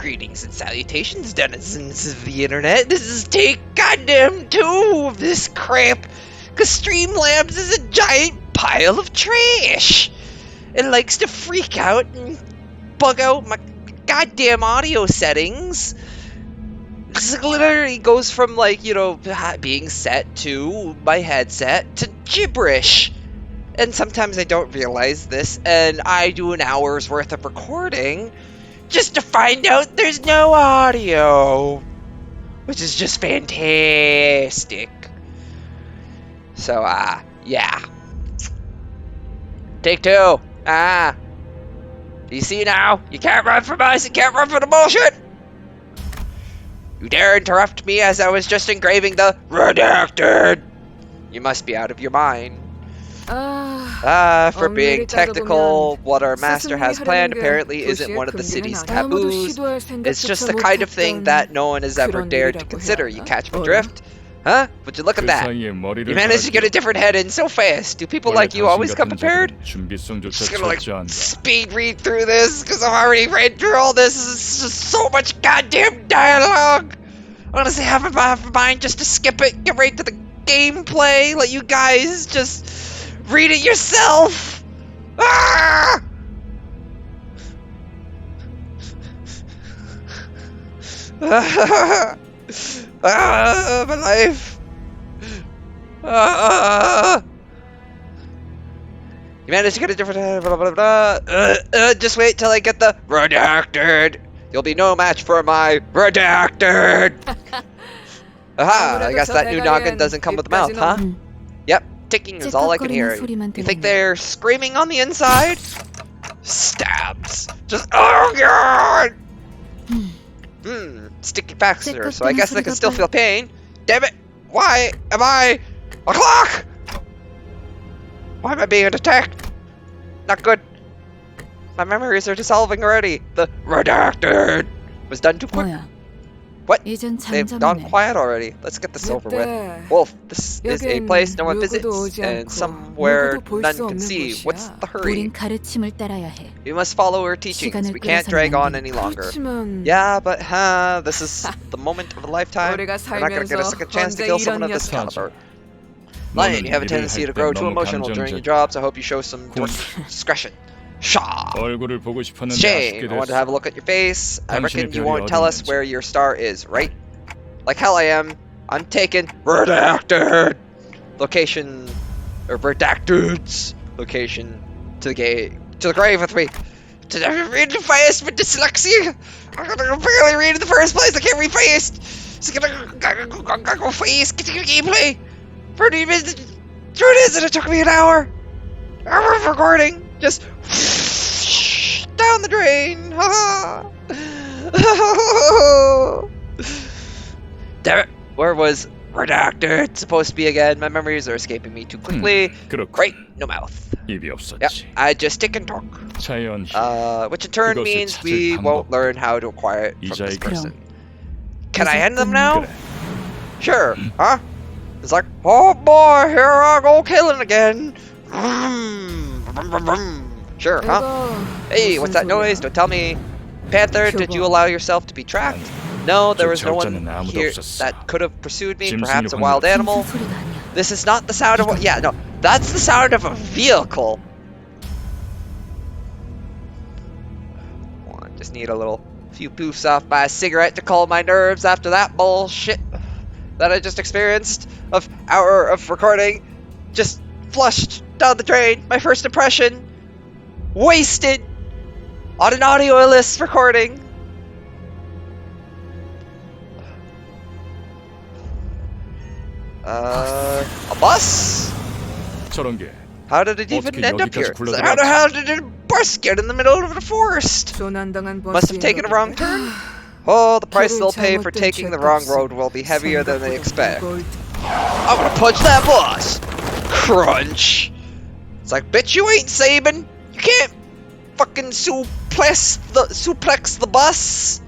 Greetings and salutations, denizens of the internet. This is take goddamn 2 of this crap. Cause Streamlabs is a giant pile of trash. It likes to freak out and bug out my goddamn audio settings. This literally goes from, like, you know, being set to my headset to gibberish. And sometimes I don't realize this, and I do an hour's worth of recording just to find out there's no audio, which is just fantastic. So, yeah. Take 2. Do you see now? You can't run from us, you can't run from the bullshit! You dare interrupt me as I was just engraving the redacted! You must be out of your mind. For being technical, what our master has planned apparently isn't one of the city's taboos. It's just the kind of thing that no one has ever dared to consider. You catch my drift? Huh? Would you look at that? You managed to get a different head in so fast. Do people like you always come prepared? Just gonna, like, speed read through this, because I've already read through all this. It's just so much goddamn dialogue. Honestly, I have a mind just to skip it, get right to the gameplay, let you guys just read it yourself. My life. You managed to get a different blah blah blah. Just wait till I get the redacted. You'll be no match for my redacted. Aha! I guess that new noggin doesn't come with the mouth, huh? Yep, ticking is all I can hear. You think they're screaming on the inside? Stabs. Just oh god. Sticky faster, so I guess they can still feel pain. Damn it! Why am I a clock? Why am I being attacked? Not good. My memories are dissolving already. The redacted was done too quick. What? They've gone quiet already. Let's get this over with. Wolf, this is a place no one visits, and somewhere none can see. What's the hurry? We must follow her teachings. We can't drag on any longer. Yeah, but this is the moment of a lifetime. We're not gonna get a second chance to kill someone of this caliber. Lion, you have a tendency to grow too emotional during your jobs. I hope you show some discretion. Shaw! Shame, I want to have a look at your face. I reckon you won't tell us where your star is, right? Like hell I am. I'm taking redacted! Location, or redacted's location to the grave with me. Did I read fast with dyslexia? I'm gonna barely read in the first place, I can't read fast! So gotta go fast, get to the gameplay! Pretty minutes, truth is that it took me an hour! Hour of recording! Just down the drain. Damn it! Where was redacted supposed to be again? My memories are escaping me too quickly. Great, no mouth. Yep, I just tick and talk. Which in turn means we won't learn how to acquire it from this person. Can I end them now? Sure. Huh? It's like, oh boy, here I go killing again. Sure, huh? Hey, what's that noise? Don't tell me. Panther, did you allow yourself to be tracked? No, there was no one here that could have pursued me. Perhaps a wild animal. This is not the sound of what? Yeah, no, that's the sound of a vehicle. I just need a few poofs off my cigarette to calm my nerves after that bullshit that I just experienced. Of hour of recording, just flushed down the drain. My first impression wasted on an audio-less recording. A bus? How did it even end up here? How did a bus get in the middle of the forest? Must have taken a wrong turn? Oh, the price they'll pay for taking the wrong road will be heavier than they expect. I'm gonna punch that bus! Crunch! It's like, bitch, you ain't Sabin! You can't fucking suplex the bus!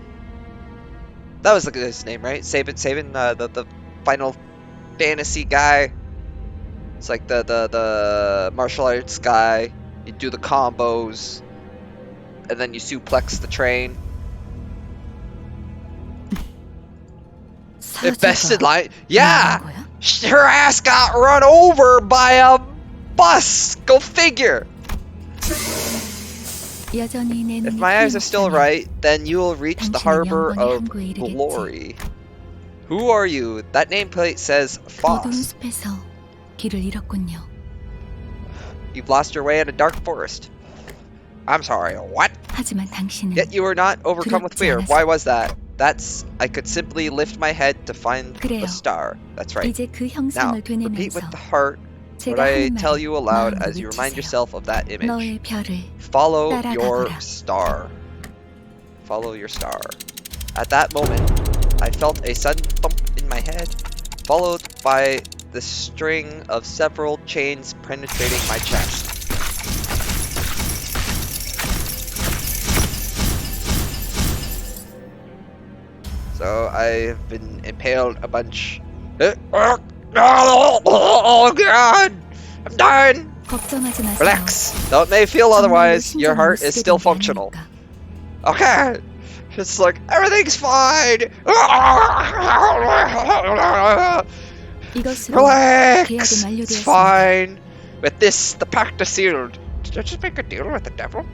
That was his name, right? Sabin, the Final Fantasy guy. It's like the martial arts guy. You do the combos, and then you suplex the train. Infested line? Yeah! Her ass got run over by a bus! Go figure! If my eyes are still right, then you will reach the harbor of glory. Who are you? That nameplate says Foss. You've lost your way in a dark forest. I'm sorry, what? Yet you were not overcome with fear. Why was that? I could simply lift my head to find the star. That's right. Now, repeat with the heart what I tell you aloud as you remind yourself of that image. Follow your star. Follow your star. At that moment, I felt a sudden thump in my head, followed by the string of several chains penetrating my chest. So I've been impaled a bunch. Oh god! I'm dying! Relax. Though it may feel otherwise, your heart is still functional. Okay! It's like, everything's fine! Relax! It's fine! With this, the pact is sealed. Did I just make a deal with the devil?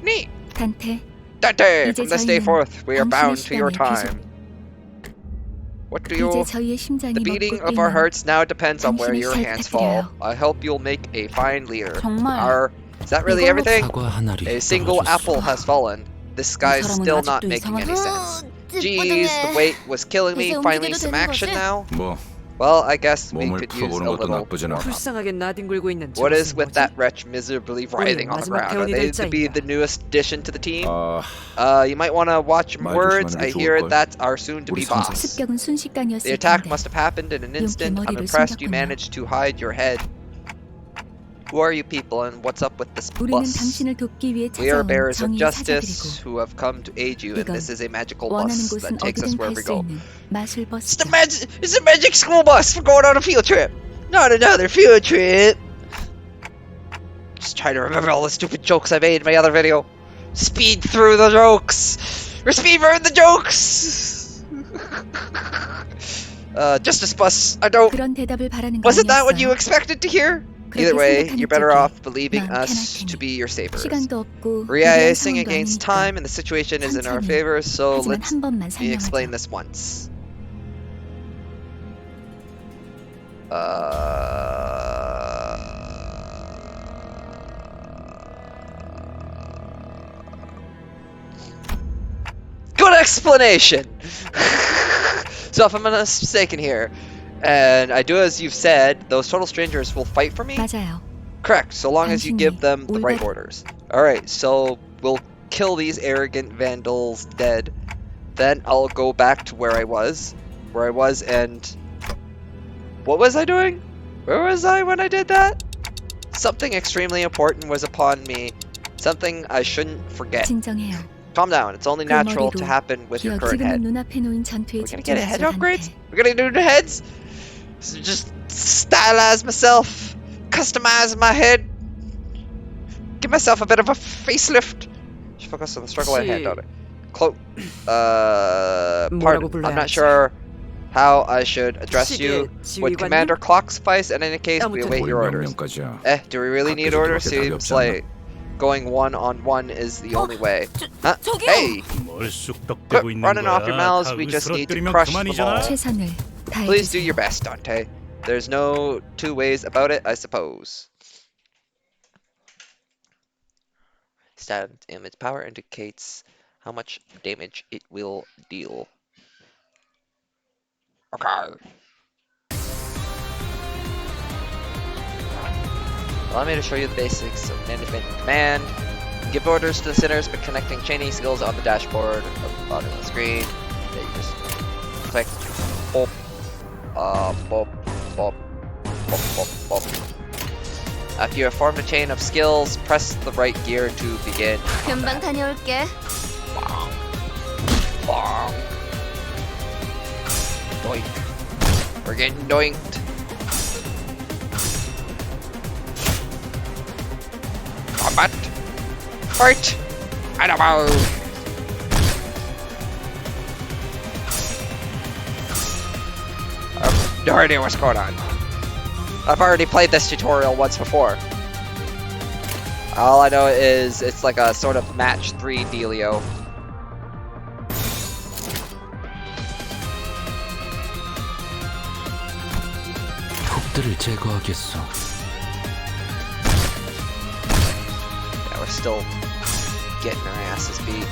Neat! Dante, from this day forth, we are bound to your time. What do you... The beating of our hearts now depends on where your hands fall. I hope you'll make a fine leader. Is that really everything? A single apple has fallen. This guy's still not making any sense. Jeez, the weight was killing me. Finally some action now? Well, I guess we could use a little warm-up. What is with that wretch miserably writhing on the ground? Are they to be the newest addition to the team? You might want to watch your words. I hear that's our soon-to-be boss. The attack must have happened in an instant. I'm impressed you managed to hide your head. Who are you people and what's up with this bus? We are bearers of justice who have come to aid you, and this is a magical bus that takes us wherever we go. It's a magic school bus. We're going on a field trip. Not another field trip. Just trying to remember all the stupid jokes I made in my other video. Speed through the jokes. We're speed through the jokes. Justice bus. I don't... Wasn't that what you expected to hear? Either way, you're better off believing us to be your savers. We're racing against time and the situation is in our favor, so let me explain this once. Good explanation! So if I'm not mistaken here, and I do as you've said, those total strangers will fight for me? Correct, so long as you give them the right orders. Alright, so we'll kill these arrogant vandals dead. Then I'll go back to where I was and... What was I doing? Where was I when I did that? Something extremely important was upon me. Something I shouldn't forget. Calm down, it's only natural to happen with your current head. We're gonna get a head upgrades? We're gonna do the heads? So just stylize myself, customize my head, give myself a bit of a facelift. Just focus on the struggle at hand, don't it? Pardon, I'm not sure how I should address you. Would Commander Clock suffice? In any case, we await your orders. Do we really need orders? Seems like going one-on-one is the only way. Huh? Hey! Quit running off your mouths, we just need to crush them all. Please do your best, Dante. There's no two ways about it, I suppose. Stat image power indicates how much damage it will deal. Okay. Allow me to show you the basics of management and command. Give orders to the sinners by connecting chaining skills on the dashboard of the bottom of the screen. Then you just click. Bop. Bop. Bop. Bop. Bop. Bop. After you have formed a chain of skills, press the right gear to begin. 금방 다녀올게. Bong. Bong. Doink. We're getting doinked. Combat. Fight. Animal. no idea what's going on. I've already played this tutorial once before. All I know is it's like a sort of match 3 dealio. Yeah, we're still getting our asses beat.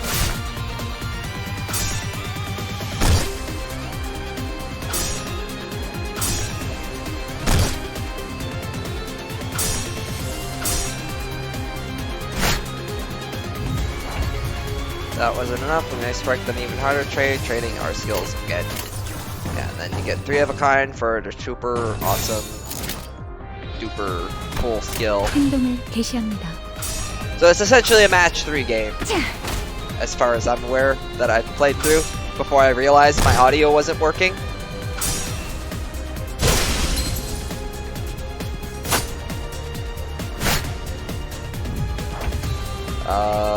That wasn't enough. We're gonna strike them even harder. Trading our skills again. Yeah, and then you get 3 of a kind for the super awesome, duper cool skill. So it's essentially a match 3 game, as far as I'm aware, that I've played through before I realized my audio wasn't working.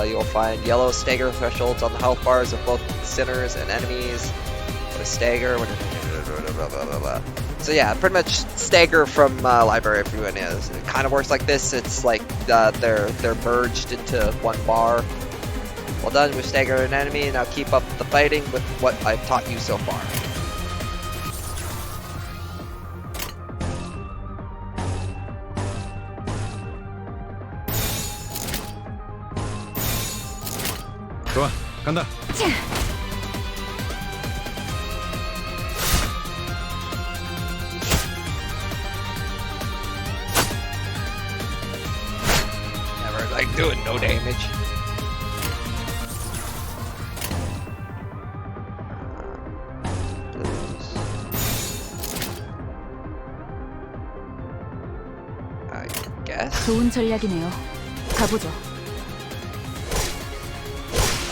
You'll find yellow stagger thresholds on the health bars of both sinners and enemies. What a stagger. So yeah, pretty much stagger from Library of Ruin is. It kind of works like this. It's like they're merged into one bar. Well done with stagger an enemy. Now keep up the fighting with what I've taught you so far. 좋아, 간다. Never like doing no damage. I guess. 좋은 전략이네요. 가보죠.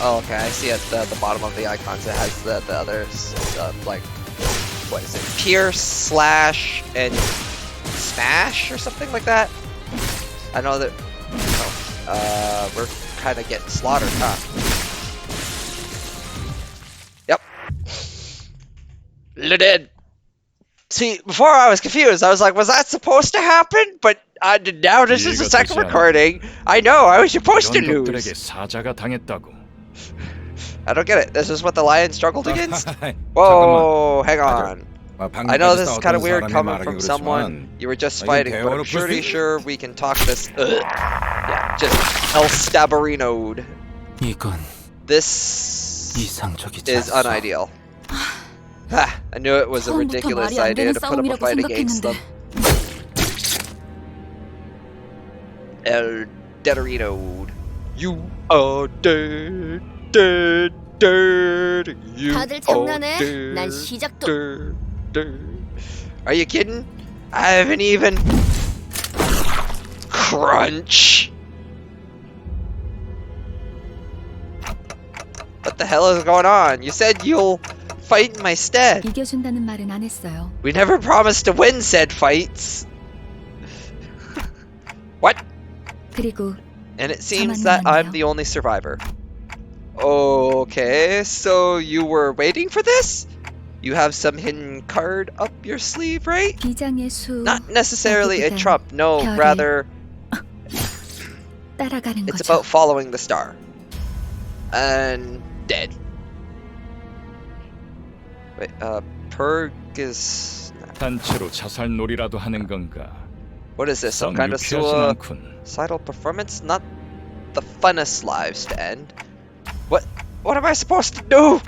Oh, okay, I see at the bottom of the icons it has the others, like, what is it? Pierce, slash, and smash, or something like that? I know that, oh, we're kind of getting slaughtered, huh? Yep. Dead. See, before I was confused, I was like, was that supposed to happen? But now this is the second recording. I know, I was supposed to lose. I don't get it. This is what the lion struggled against? Whoa, hang on. I know this is kind of weird coming from someone you were just fighting, but I'm pretty sure we can talk this. Yeah, just El Stabarino'd. This is unideal. I knew it was a ridiculous idea to put up a fight against them. El Stabarino'd. You are dead. You 다들 장난해? 난 시작도. Are you kidding? I haven't even. Crunch. What the hell is going on? You said you'll fight in my stead. 이겨준다는 말은 안 했어요. We never promised to win said fights. What? 그리고 And it seems that I'm the only survivor. Okay, so you were waiting for this? You have some hidden card up your sleeve, right? 비장의 수. Not necessarily a trump, no, rather 따라가는 it's 거죠. about following the star. And dead. Wait, Purg is... 단체로 자살놀이라도 하는 건가? What is this, some kind of suicidal performance? Not the funnest lives to end. What am I supposed to do?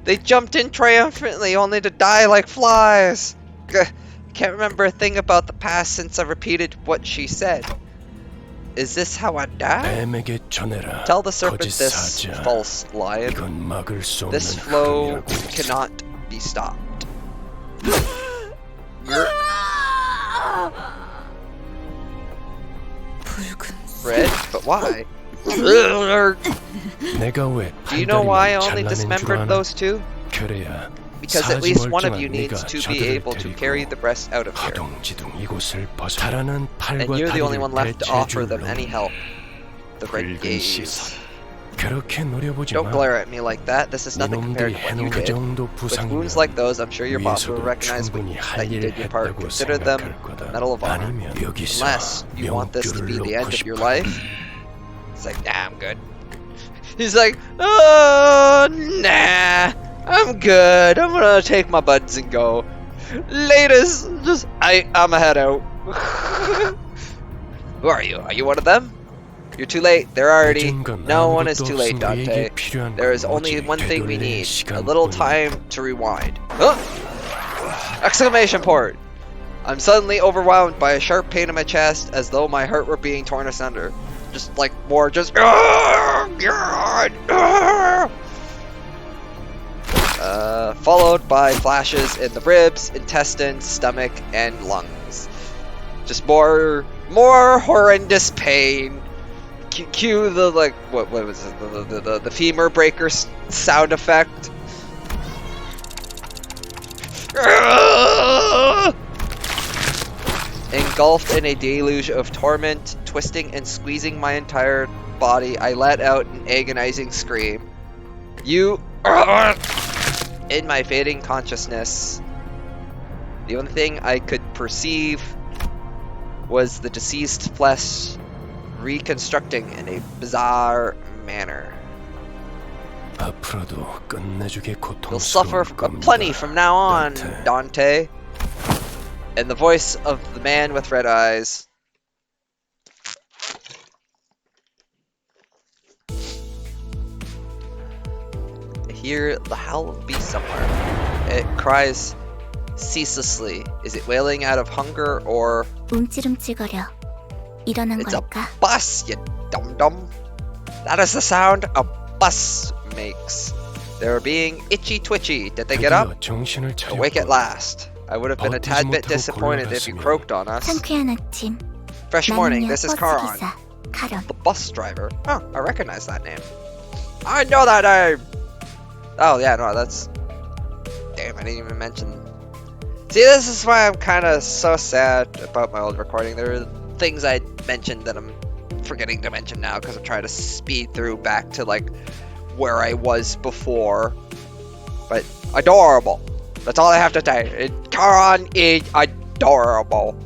They jumped in triumphantly only to die like flies. Can't remember a thing about the past since I repeated what she said. Is this how I die? Tell the serpent this, false lion. This flow cannot be stopped. Red? But why? Do you know why I only dismembered those two? Because at least one of you needs to be able to carry the rest out of here. And you're the only one left to offer them any help. The red gaze. Don't glare at me like that. This is nothing compared to what you did. With wounds like those, I'm sure your boss will recognize that you did your part. Consider them Medal of Honor. Unless you want this to be the end of your life. It's like, nah, I'm good. He's like, oh, nah, I'm good. I'm gonna take my buds and go. Latest, I'm a head out. Who are you? Are you one of them? You're too late. They're already... No one is too late, Dante. There is only one thing we need. A little time to rewind. Huh? Exclamation point! I'm suddenly overwhelmed by a sharp pain in my chest as though my heart were being torn asunder. Just like more, just... followed by flashes in the ribs, intestines, stomach, and lungs. Just more horrendous pain. Cue the like what was it, the femur breaker sound effect. Engulfed in a deluge of torment, twisting and squeezing my entire body, I let out an agonizing scream. You in my fading consciousness, the only thing I could perceive was the deceased flesh reconstructing in a bizarre manner. You'll suffer plenty from now on, Dante. And the voice of the man with red eyes. I hear the howl of a beast somewhere. It cries ceaselessly. Is it wailing out of hunger or... It's a bus, you dum-dum. That is the sound a bus makes. They're being itchy-twitchy. Did they get up? Awake at last. I would have been a tad bit disappointed if you croaked on us. Fresh morning, this is Karan. The bus driver. Oh, I recognize that name. I know that name! Oh, yeah, no, that's... Damn, I didn't even mention... See, this is why I'm kind of so sad about my old recording. There are things I mentioned that I'm forgetting to mention now because I'm trying to speed through back to like where I was before. But adorable. That's all I have to say. Karan is adorable.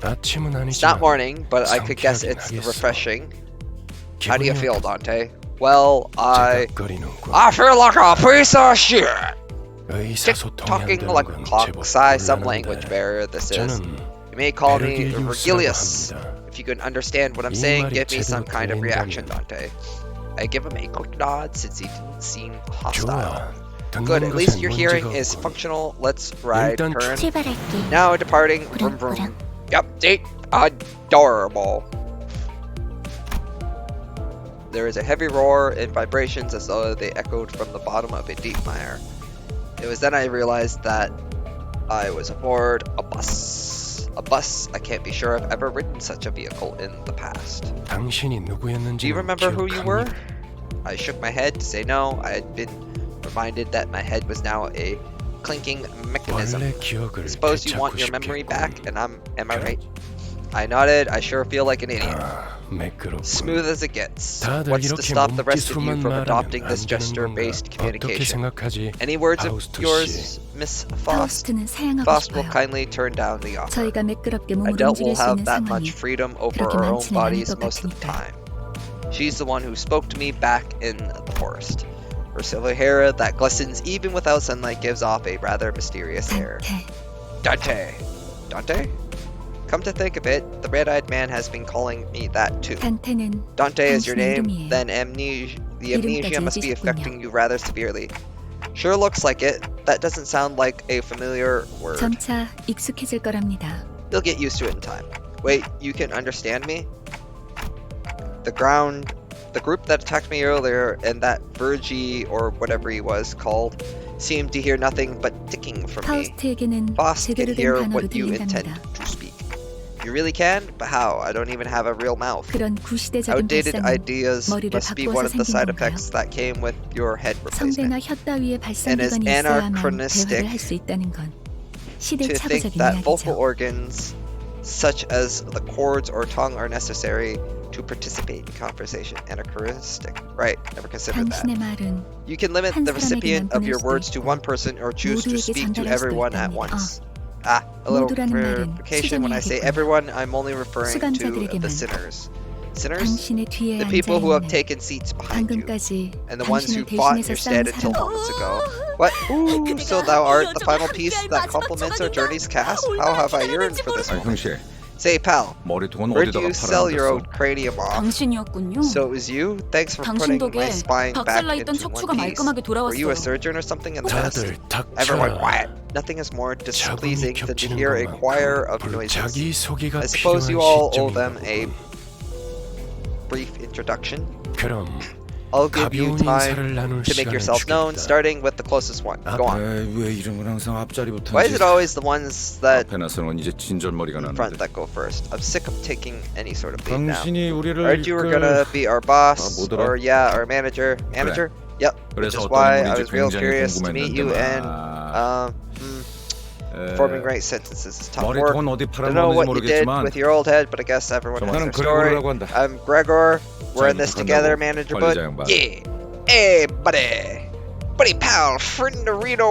It's not morning, but I could guess it's refreshing. How do you feel, Dante? Well, I feel like a piece of shit. Tick-tocking like a clock. Sigh, some language barrier this is. You may call me Virgilius. If you can understand what I'm saying, give me some kind of reaction, Dante. I give him a quick nod since he didn't seem hostile. Good, at least your hearing is functional. Let's ride, Curran. Now departing. Vroom vroom. Yep, adorable. There is a heavy roar and vibrations as though they echoed from the bottom of a deep mire. It was then I realized that I was aboard a bus. A bus. I can't be sure I've ever ridden such a vehicle in the past. Do you remember who you were? I shook my head to say no. I had been reminded that my head was now a clinking mechanism. I suppose you want your memory back, and am I right? I nodded. I sure feel like an idiot. Smooth as it gets. What's to stop the rest of you from adopting this gesture-based communication? Any words of yours, Miss Faust? Faust will kindly turn down the offer. I doubt we'll have that much freedom over our own bodies most of the time. She's the one who spoke to me back in the forest. Her silver hair that glistens even without sunlight gives off a rather mysterious air. Dante! Dante? Come to think of it, the red-eyed man has been calling me that too. Dante is your name, then the amnesia must be affecting you rather severely. Sure looks like it. That doesn't sound like a familiar word. You'll get used to it in time. Wait, you can understand me? The group that attacked me earlier and that Virgie, or whatever he was called, seemed to hear nothing but ticking from me. Faust can hear what you intend to speak. You really can? But how? I don't even have a real mouth. Outdated ideas must be one of the side effects that came with your head replacement. And is anachronistic to think that vocal organs, such as the cords or tongue, are necessary to participate in conversation. Anachronistic. Right, never considered that. 당신의 말은 You can limit 한 the recipient 사람에게만 of your 보낼 수도 words to 있고 one person or choose to 모두에게 speak to 전달할 수도 everyone at 있답니다. once. A little 모두라는 말은 clarification. When I say 수정해야겠군요. everyone, I'm only referring to 수감자들에게만 the sinners. Sinners? 당신의 뒤에 The people who have 앉아있는 taken seats behind you. 방금까지 And the ones who 당신을 fought in 대신해서 your 싸운 stead until 사람. moments ago. What? Ooh, so thou art the final piece that complements our journey's cast? How have I yearned for this moment? 형씨, Say, pal, 머리통은 where'd 어디다가 you sell your old 팔아놨어? cranium off? 당신이었군요. So it was you? Thanks for 당신 putting my 덕에 spine back 박살나 있던 into 척추가 one piece. 말끔하게 Were you a 돌아왔어요. surgeon or something in the past? 다들 Everyone 닥쳐라. quiet. Nothing is more displeasing 자궁이 than to 겹치는 hear a choir of 것만큼 noises. 자기 소개가 I suppose 필요한 you all owe them a 시점이군. brief introduction. 그럼 I'll give you 가벼운 time 인사를 나눌 to make 시간을 yourself known, 주겠다. starting with the closest one. Go on. 왜 이름은 항상 앞자리부터 Why is it always the ones that 앞에 나서는 이제 진절머리가 in front 나는데. that go first? I'm sick of taking any sort of lead now. 당신이 우리를 Heard you were gonna be our boss, 뭐더라? or yeah, our manager. Manager? Yep. Which is 그래서 why 어떤 I 인물인지 was real 굉장히 curious to meet you and forming great sentences is tough work. 머리통은 어디 Don't know 팔아먹는지 what you did 모르겠지만 with your old head, but I guess everyone has 나는 their story. 그레고르라고 한다. I'm Gregor. We're in this 자, together, 간다고. manager 관리자 bud. 양반. Yeah. Hey, buddy. Buddy pal, frienderito.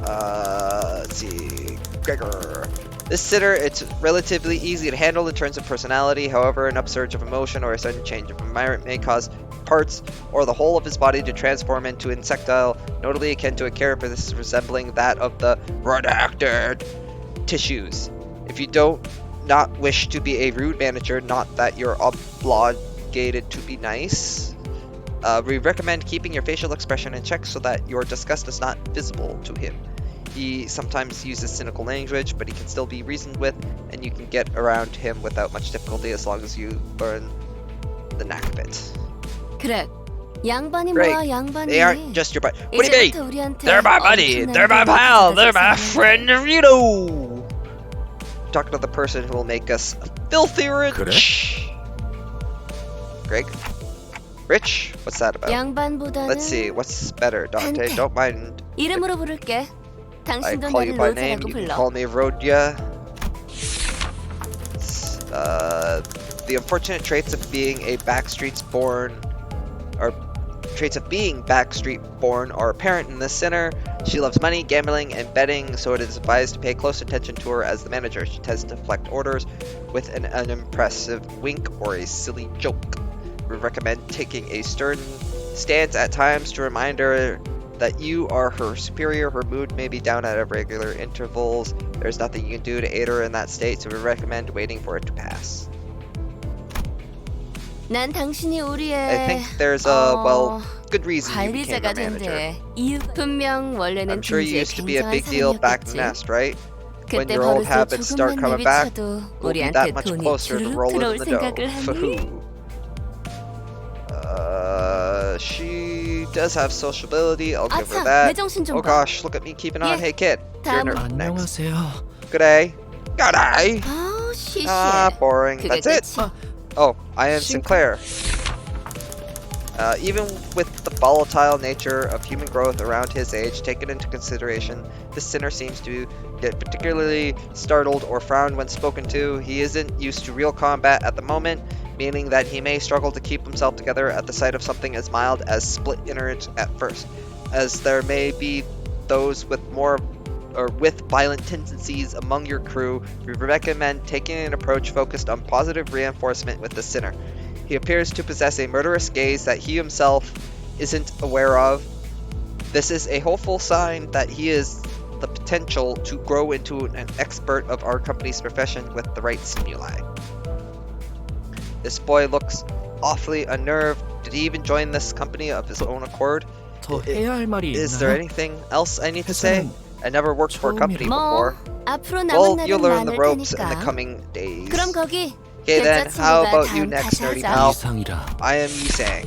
Let's see. Gregor. This sitter, it's relatively easy to handle in terms of personality. However, an upsurge of emotion or a sudden change of environment may cause parts or the whole of his body to transform into insectile, notably akin to a carapace resembling that of the redacted tissues. If you don't not wish to be a rude manager, not that you're obligated to be nice, we recommend keeping your facial expression in check so that your disgust is not visible to him. He sometimes uses cynical language, but he can still be reasoned with, and you can get around him without much difficulty as long as you learn the knack of it. 그래. 양반이 Great. 뭐야 양반이. They aren't just your buddy. What do you 이제부터 mean? 우리한테 They're my buddy. 엄청난 They're my pal. 대접을 They're my 받았으면 friend Rito. Talking to the person who will make us filthy rich. Greg? Rich? What's that about? 양반보다는 Let's see. What's better, Dante? 한테. Don't mind. 이름으로 부를게. I 당신도 call you 나를 by name. 로제라고 You can 불러. call me Rodya. The unfortunate traits of being backstreets born are apparent in this sinner. She loves money, gambling, and betting, so it is advised to pay close attention to her as the manager. She tends to deflect orders with an unimpressive wink or a silly joke. We recommend taking a stern stance at times to remind her that you are her superior. Her mood may be down at irregular intervals. There's nothing you can do to aid her in that state, so we recommend waiting for it to pass. 난 당신이 우리의 I think there's a good reason you became 관리자가 a manager. 된대. 이유 분명 원래는 I'm sure you 빈지에 used to be a 굉장한 big deal back in 사람이었겠지. Nest, right? When 그때 your old 버릇을 habits start 조금만 coming back, 내비쳐도 we'll be 우리한테 that much 돈이 closer to 주르륵 rolling 들어올 in the dough. 생각을 하니? Fahoo. She does have sociability. I'll give her 아참, that. 내 정신 좀 Oh 봐. gosh, look at me keeping on. 예, Hey kid, you're 다음으로. next. 안녕하세요. Good day. Good day. 아우 시시해. Boring. 그게 That's it. 끝이. Oh, I am Sinclair. Even with the volatile nature of human growth around his age taken into consideration, this sinner seems to get particularly startled or frown when spoken to. He isn't used to real combat at the moment, meaning that he may struggle to keep himself together at the sight of something as mild as split innards at first, as there may be those with violent tendencies among your crew. We recommend taking an approach focused on positive reinforcement with the sinner. He appears to possess a murderous gaze that he himself isn't aware of. This is a hopeful sign that he has the potential to grow into an expert of our company's profession with the right stimuli. This boy looks awfully unnerved. Did he even join this company of his own accord? 더 해야 할 말이 Is there 있나요? anything else I need to say? I never worked for a company 뭐 before. 앞으로 Well, 남은 you'll 날은 learn the 많을 ropes in the 테니까. coming days. 그럼 거기 Okay then, 계좌 how 친구가 about you 다음 next, 다시 nerdy 하자. pal? 이상이라. I am Yisang.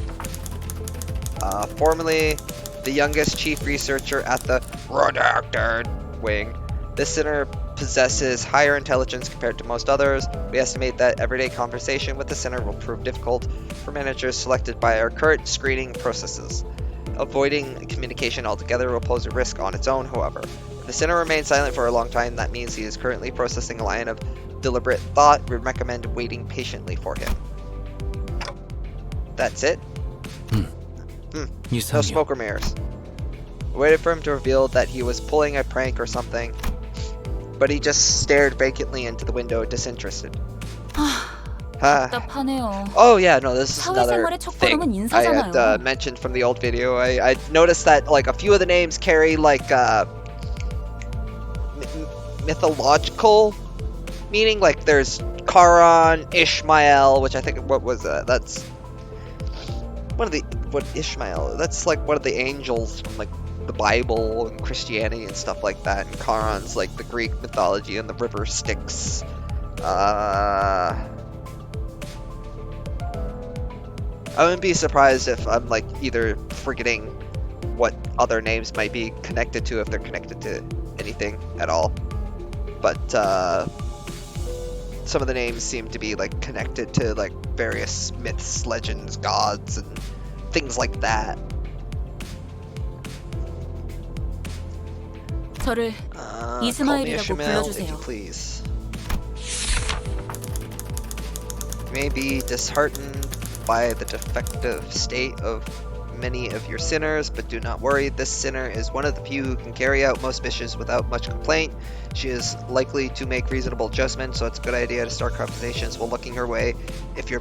Formerly the youngest chief researcher at the redacted wing. This sinner possesses higher intelligence compared to most others. We estimate that everyday conversation with the sinner will prove difficult for managers selected by our current screening processes. Avoiding communication altogether will pose a risk on its own, however. If the sinner remains silent for a long time, that means he is currently processing a line of deliberate thought. We recommend waiting patiently for him. That's it? No 이상해. smoke or mirrors. I waited for him to reveal that he was pulling a prank or something, but he just stared vacantly into the window, disinterested. 답답하네요. Oh yeah, no, this is another 사회생활의 첫걸음은 thing I had 인사잖아요. mentioned from the old video. I noticed that like a few of the names carry like mythological meaning. Like there's Charon, Ishmael, which I think that's one of the Ishmael. That's like one of the angels from like the Bible and Christianity and stuff like that. And Charon's like the Greek mythology and the river Styx. I wouldn't be surprised if I'm like either forgetting what other names might be connected to, if they're connected to anything at all. But some of the names seem to be like connected to like various myths, legends, gods, and things like that. 저를 Call me 이스마일이라고 Ishmael, if you 불러주세요. please. You may be disheartened by the defective state of many of your sinners, but do not worry. This sinner is one of the few who can carry out most missions without much complaint. She is likely to make reasonable adjustments, so it's a good idea to start conversations while looking her way if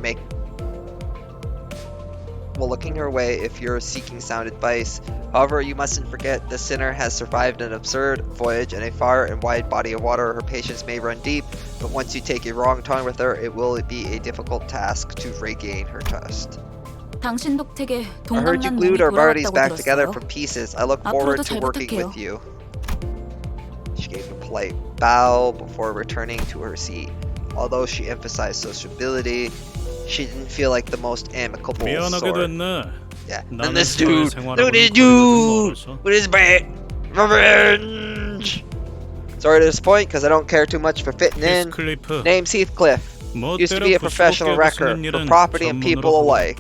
you're seeking sound advice. However, you mustn't forget the sinner has survived an absurd voyage in a far and wide body of water. Her patience may run deep, but once you take a wrong tone with her, it will be a difficult task to regain her trust. 당신 덕택에 I heard you 동감난 glued 몸이 our bodies 돌아왔다고 back together 들었어요. from pieces. I look forward 앞으로도 to 잘 working 부탁해요. with you. She gave a polite bow before returning to her seat. Although she emphasized sociability, she didn't feel like the most amicable 미안하게 sort. 됐네. Yeah. And 나는 this dude, 사회생활하고는 look at this 거리가 좀 dude 멀어서. with his bad revenge. Sorry to disappoint, because I don't care too much for fitting in. 히스클리프, Name's Heathcliff. Used to be a professional wrecker for property and people alike.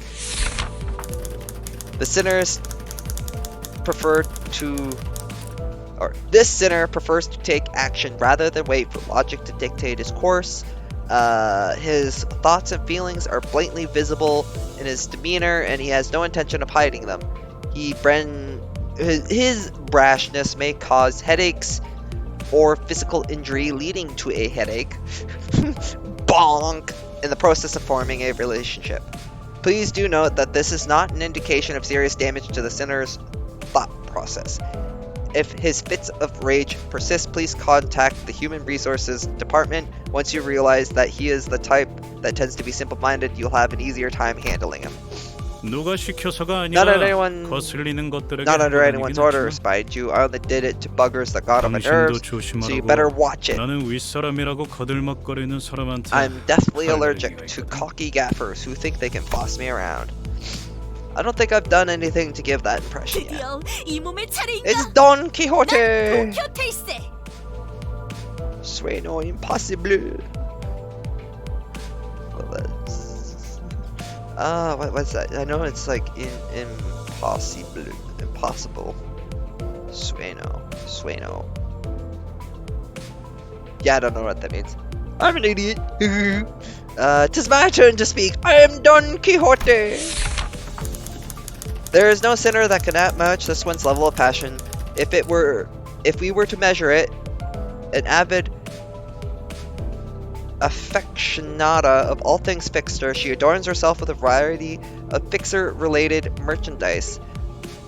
The sinners prefer to, or this sinner prefers to take action rather than wait for logic to dictate his course. His thoughts and feelings are blatantly visible in his demeanor, and he has no intention of hiding them. His brashness may cause headaches or physical injury leading to a headache. Bonk! In the process of forming a relationship. Please do note that this is not an indication of serious damage to the sinner's thought process. If his fits of rage persist, please contact the Human Resources Department. Once you realize that he is the type that tends to be simple-minded, you'll have an easier time handling him. 누가 시켜서가 Not 아니라 under 거슬리는 것들에게 Not under 하는 anyone's 얘기는 orders, 없지만 mind you. I only did it to buggers that got on my 당신도 nerves, so you better 조심하라고. watch it. 나는 윗사람이라고 거들먹거리는 사람한테 I'm deathly 할 allergic 얘기가 to 있거든. cocky gaffers who think they can boss me around. I don't think I've done anything to give that impression yet. 드디어 이 몸의 차례인가? It's Don Quixote! 도쿄텔세. Sueno impossible. What's that? I know it's like impossible. Sueno. Yeah, I don't know what that means. I'm an idiot. Tis my turn to speak. I am Don Quixote. There is no sinner that can outmatch this one's level of passion. If we were to measure it, an avid affectionata of all things Fixer, she adorns herself with a variety of Fixer-related merchandise.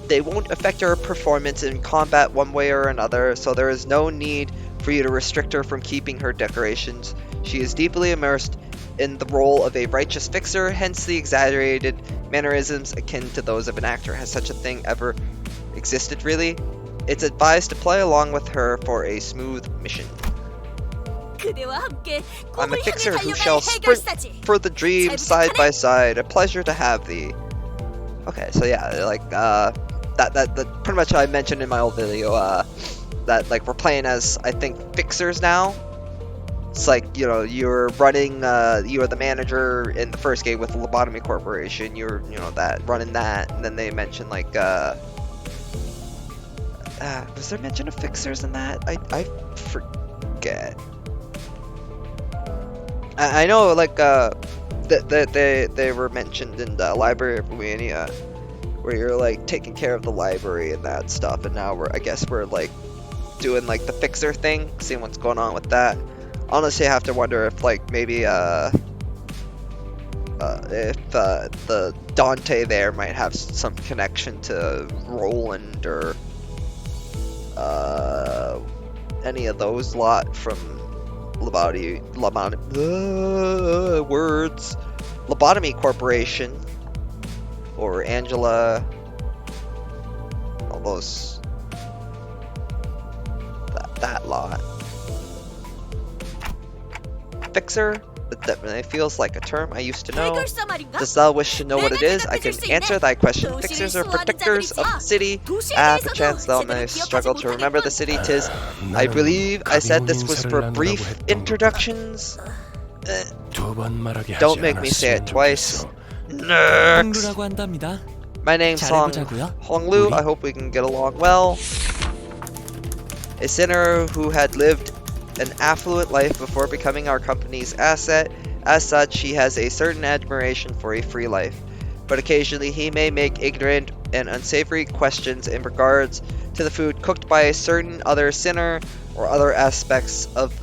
They won't affect her performance in combat one way or another, so there is no need for you to restrict her from keeping her decorations. She is deeply immersed in the role of a righteous fixer, hence the exaggerated mannerisms akin to those of an actor. Has such a thing ever existed, really? It's advised to play along with her for a smooth mission. 그대와 함께 I'm a 꿈을 향해 fixer who 달려갈 shall sprint 해결사지. for the dream 잘 side 부탁하네. by side. A pleasure to have thee. Okay, so yeah, like that pretty much I mentioned in my old video. That like we're playing as I think fixers now. It's like, you know, you're running, you are the manager in the first game with the Lobotomy Corporation. You're, you know, that running that, and then they mention like Was there mention of fixers in that? I forget. I know, like, that they were mentioned in the Library of Ruina, where you're like taking care of the library and that stuff, and now I guess we're like doing like the fixer thing, seeing what's going on with that. Honestly, I have to wonder if like maybe if the Dante there might have some connection to Roland or any of those lot from Lobotomy Corporation, or Angela, all those, that lot. Fixer? That definitely feels like a term I used to know. 해결사 말인가? Does thou wish to know what it is? I 내가 can 대답해줄 수 answer 있네. thy question. 도시를 Fixers are 수호하는 protectors of the 자들이지요. city. 도시에 Perchance thou 대해서도 mayst 제대로 struggle to 기억하지 remember the city. Tis, I believe I said this was for brief introductions. Don't make me say it twice. Next. 홍루라고 한답니다. My name's 잘해보자고요. Honglu. 우리. I hope we can get along well. A sinner who had lived an affluent life before becoming our company's asset. As such, he has a certain admiration for a free life. But occasionally he may make ignorant and unsavory questions in regards to the food cooked by a certain other sinner or other aspects of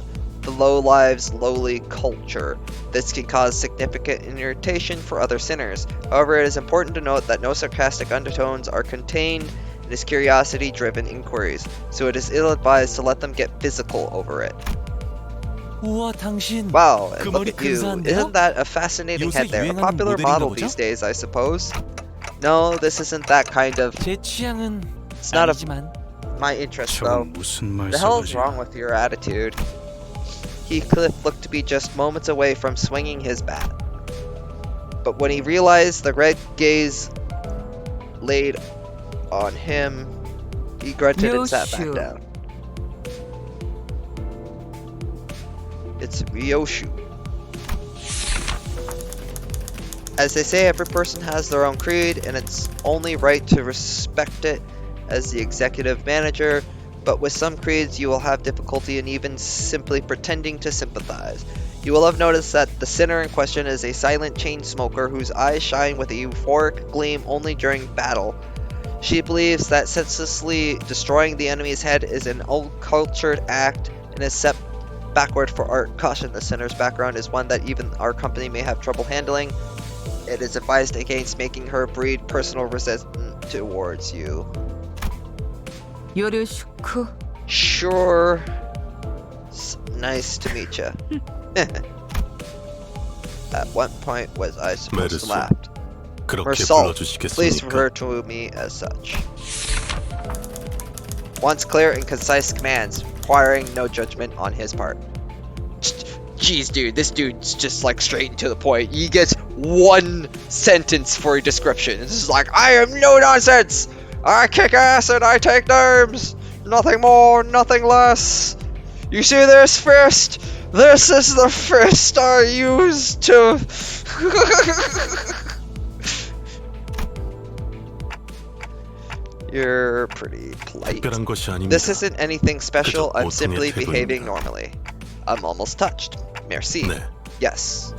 the low lives' lowly culture. This can cause significant irritation for other sinners. However, it is important to note that no sarcastic undertones are contained in his curiosity-driven inquiries, so it is ill-advised to let them get physical over it. 우와, 당신. Wow, and 그 look 머리 at you. 근사한데요? Isn't that a fascinating 요새 head there? A 유행하는 popular 모델인가 model 보죠? these days, I suppose. No, this isn't that kind of... 제 취향은 It's not 아니지만. my interest, though. 저건 무슨 The hell is 말씀이지? wrong with your attitude? Heathcliff looked to be just moments away from swinging his bat. But when he realized the red gaze laid on him, he grunted and sat back Ryoshu. down. It's Ryoshu. As they say, every person has their own creed, and it's only right to respect it as the executive manager, but with some creeds you will have difficulty in even simply pretending to sympathize. You will have noticed that the sinner in question is a silent chain smoker whose eyes shine with a euphoric gleam only during battle. She believes that senselessly destroying the enemy's head is an old-cultured act and is set backward for art. Caution, the sinner's background is one that even our company may have trouble handling. It is advised against making her breed personal resentment towards you. 요르슈크. Sure. Nice to meet you. At what point was I supposed to laugh? Mersault, please refer to me as such. Wants clear and concise commands, requiring no judgment on his part. Jeez, dude, this dude's just like straight and to the point. He gets one sentence for a description. This is like, I am no nonsense! I kick ass and I take names! Nothing more, nothing less! You see this fist? This is the fist I use to... You're pretty polite. This isn't anything special, I'm simply behaving normally. I'm almost touched. Merci. Yes.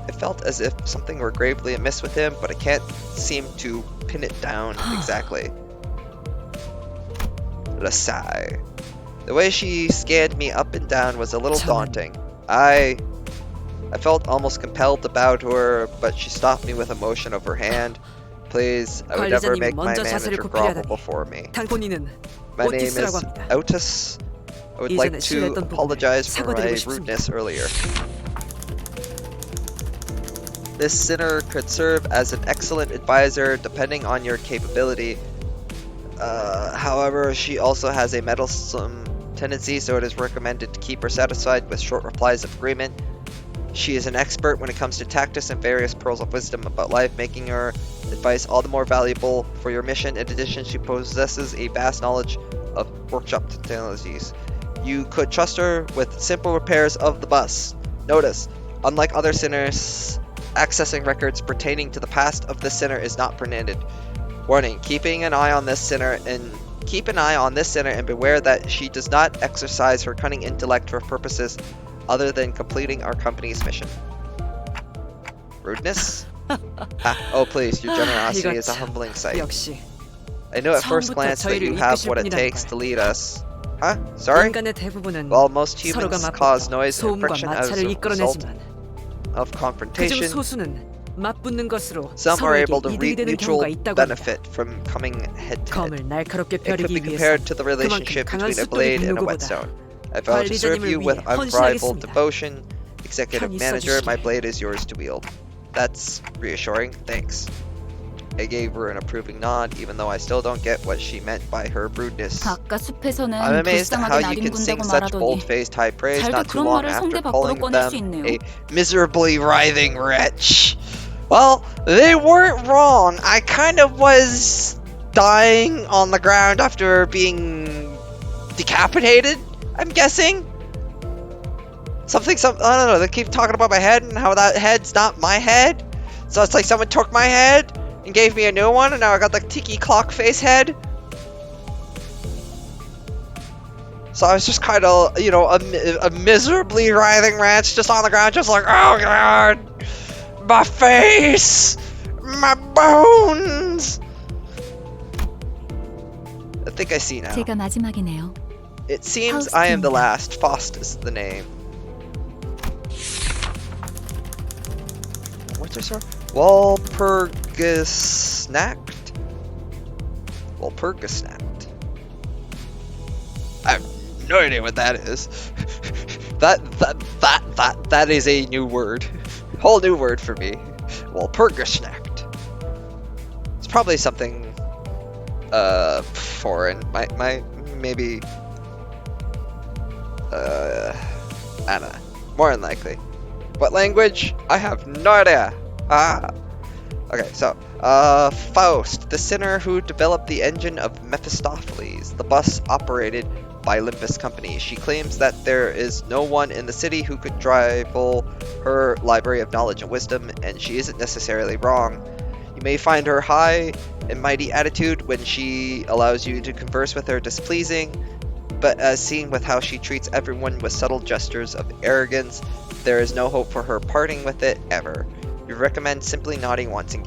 It felt as if something were gravely amiss with him, but I can't seem to pin it down exactly. A sigh. The way she scanned me up and down was a little daunting. I felt almost compelled to bow to her, but she stopped me with a motion of her hand. Please, I would never make my manager grovel before me. My name is Otis. I would like to apologize for my rudeness earlier. This sinner could serve as an excellent advisor depending on your capability. However, she also has a meddlesome tendency, so it is recommended to keep her satisfied with short replies of agreement. She is an expert when it comes to tactics and various pearls of wisdom about life, making her advice all the more valuable for your mission. In addition, she possesses a vast knowledge of workshop technologies. You could trust her with simple repairs of the bus. Notice, unlike other sinners, accessing records pertaining to the past of the sinner is not permitted. Warning: keep an eye on this sinner and beware that she does not exercise her cunning intellect for purposes other than completing our company's mission. Rudeness? Oh please, your generosity is a humbling sight. 역시 I knew at first 처음부터 glance that you 저희를 have what it 이끄실 takes 분이란 to lead us. Huh? Sorry? 인간의 대부분은 Well, most 서로가 humans cause 맞붙어 noise and 소음과 friction as 마찰을 a result 이끌어내지만 of 그중 confrontation. 소수는 맞붙는 것으로 Some are 서로에게 able to 이득이 reap 되는 mutual 경우가 있다고 합니다. benefit from coming head to head. 검을 날카롭게 It could be 벼리기 위해서 compared to the relationship 그만큼 강한 between a 숫돌이 blade and a 붓는 whetstone. I vow to serve 관리자님을 you with 위해 unrivaled 헌신하겠습니다. devotion. Executive 편히 manager, my 써주시길. blade is yours to wield. That's reassuring. Thanks. I gave her an approving nod, even though I still don't get what she meant by her rudeness. 바깥 숲에서는 I'm amazed at how 불쌍하게 you can sing 나뒹군다고 such 말하더니 bold-faced high praise 잘도 not too 그런 long 말을 after 성대 밖으로 calling 꺼낼 수 them 있네요. a miserably writhing wretch. Well, they weren't wrong. I kind of was dying on the ground after being decapitated, I'm guessing. I don't know, they keep talking about my head and how that head's not my head. So it's like someone took my head and gave me a new one, and now I got the tiki clock face head. So I was just kind of, you know, a miserably writhing wretch just on the ground, just like, oh god, my face, my bones. I think I see now. 제가 마지막이네요. It seems I am the last. Faust is the name. What's her sword? Walpurgisnacht? Walpurgisnacht. I have no idea what that is. that is a new word. Whole new word for me. Walpurgisnacht. It's probably something foreign. Maybe Anna. More than likely. What language? I have no idea. Okay, so, Faust, the sinner who developed the engine of Mephistopheles, the bus operated by Limbus Company. She claims that there is no one in the city who could rival her library of knowledge and wisdom, and she isn't necessarily wrong. You may find her high and mighty attitude when she allows you to converse with her displeasing, but as seen with how she treats everyone with subtle gestures of arrogance, there is no hope for her parting with it ever. We recommend simply nodding once and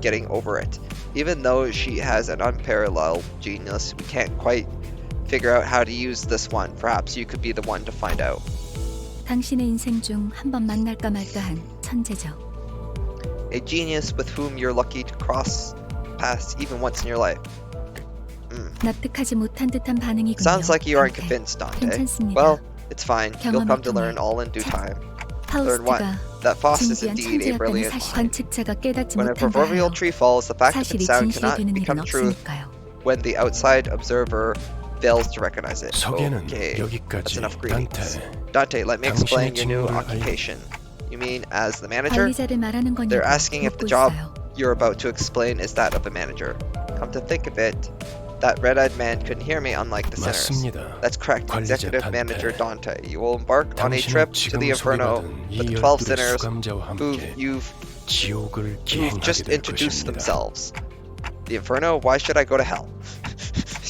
getting over it. Even though she has an unparalleled genius, we can't quite figure out how to use this one. Perhaps you could be the one to find out. 당신의 인생 중 한 번 만날까 말까한 천재죠. A genius with whom you're lucky to cross paths even once in your life. 납득하지 못한 듯한 반응이군요. Sounds like you aren't 단테. convinced, Dante. 괜찮습니다. Well, it's fine. You'll come to 경험을 learn 통해 all in due time. Learn what? 파우스트가 That Faust is 진지한 indeed a 천재였다는 brilliant 사실 mind. 관측자가 깨닫지 When a 못한다 proverbial 하여 tree falls, the fact of its 사실이 sound 진실이 cannot 되는 일은 become truth 없으니까요. when the outside observer fails to recognize it. 소개는 Okay, that's 여기까지. enough greetings. 단테, Dante, let me explain your new 당신의 직무를 occupation. You mean as the manager? 관리자를 말하는 거냐고 They're asking if the 묻고 job 있어요. you're about to explain is that of a manager. Come to think of it, that red-eyed man couldn't hear me unlike the sinners. 맞습니다. That's correct, 관리자 Executive 단테. Manager Dante. You will embark on a 당신은 trip to 지금 the Inferno 소개받은 with 이 the 12 열둘의 sinners 수감자와 who 함께 you've 지옥을 who've 기행하게 just 될 introduced 것입니다. themselves. The Inferno? Why should I go to hell?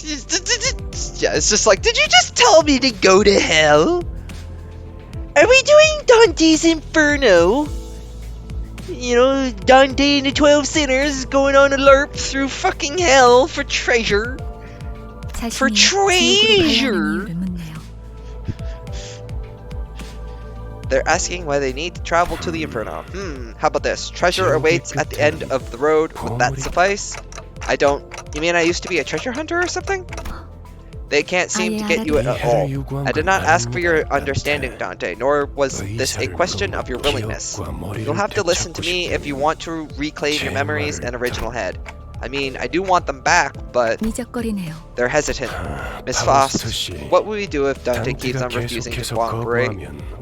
Yeah, it's just like, did you just tell me to go to hell? Are we doing Dante's Inferno? You know, Dante and the 12 sinners going on a LARP through fucking hell for treasure. For 자신이 지옥으로 가야 treasure. 하는 이유를 묻네요. They're asking why they need to travel to the Inferno. How about this? Treasure awaits at the end of the road. Would that suffice? I don't... You mean I used to be a treasure hunter or something? They can't seem to get you at all. I did not ask for your understanding, Dante, nor was this a question of your willingness. You'll have to listen to me if you want to reclaim your memories and original head. I mean, I do want them back, but 미적거리네요. they're hesitant. Miss Faust, what would we do if Dante keeps on refusing to cooperate?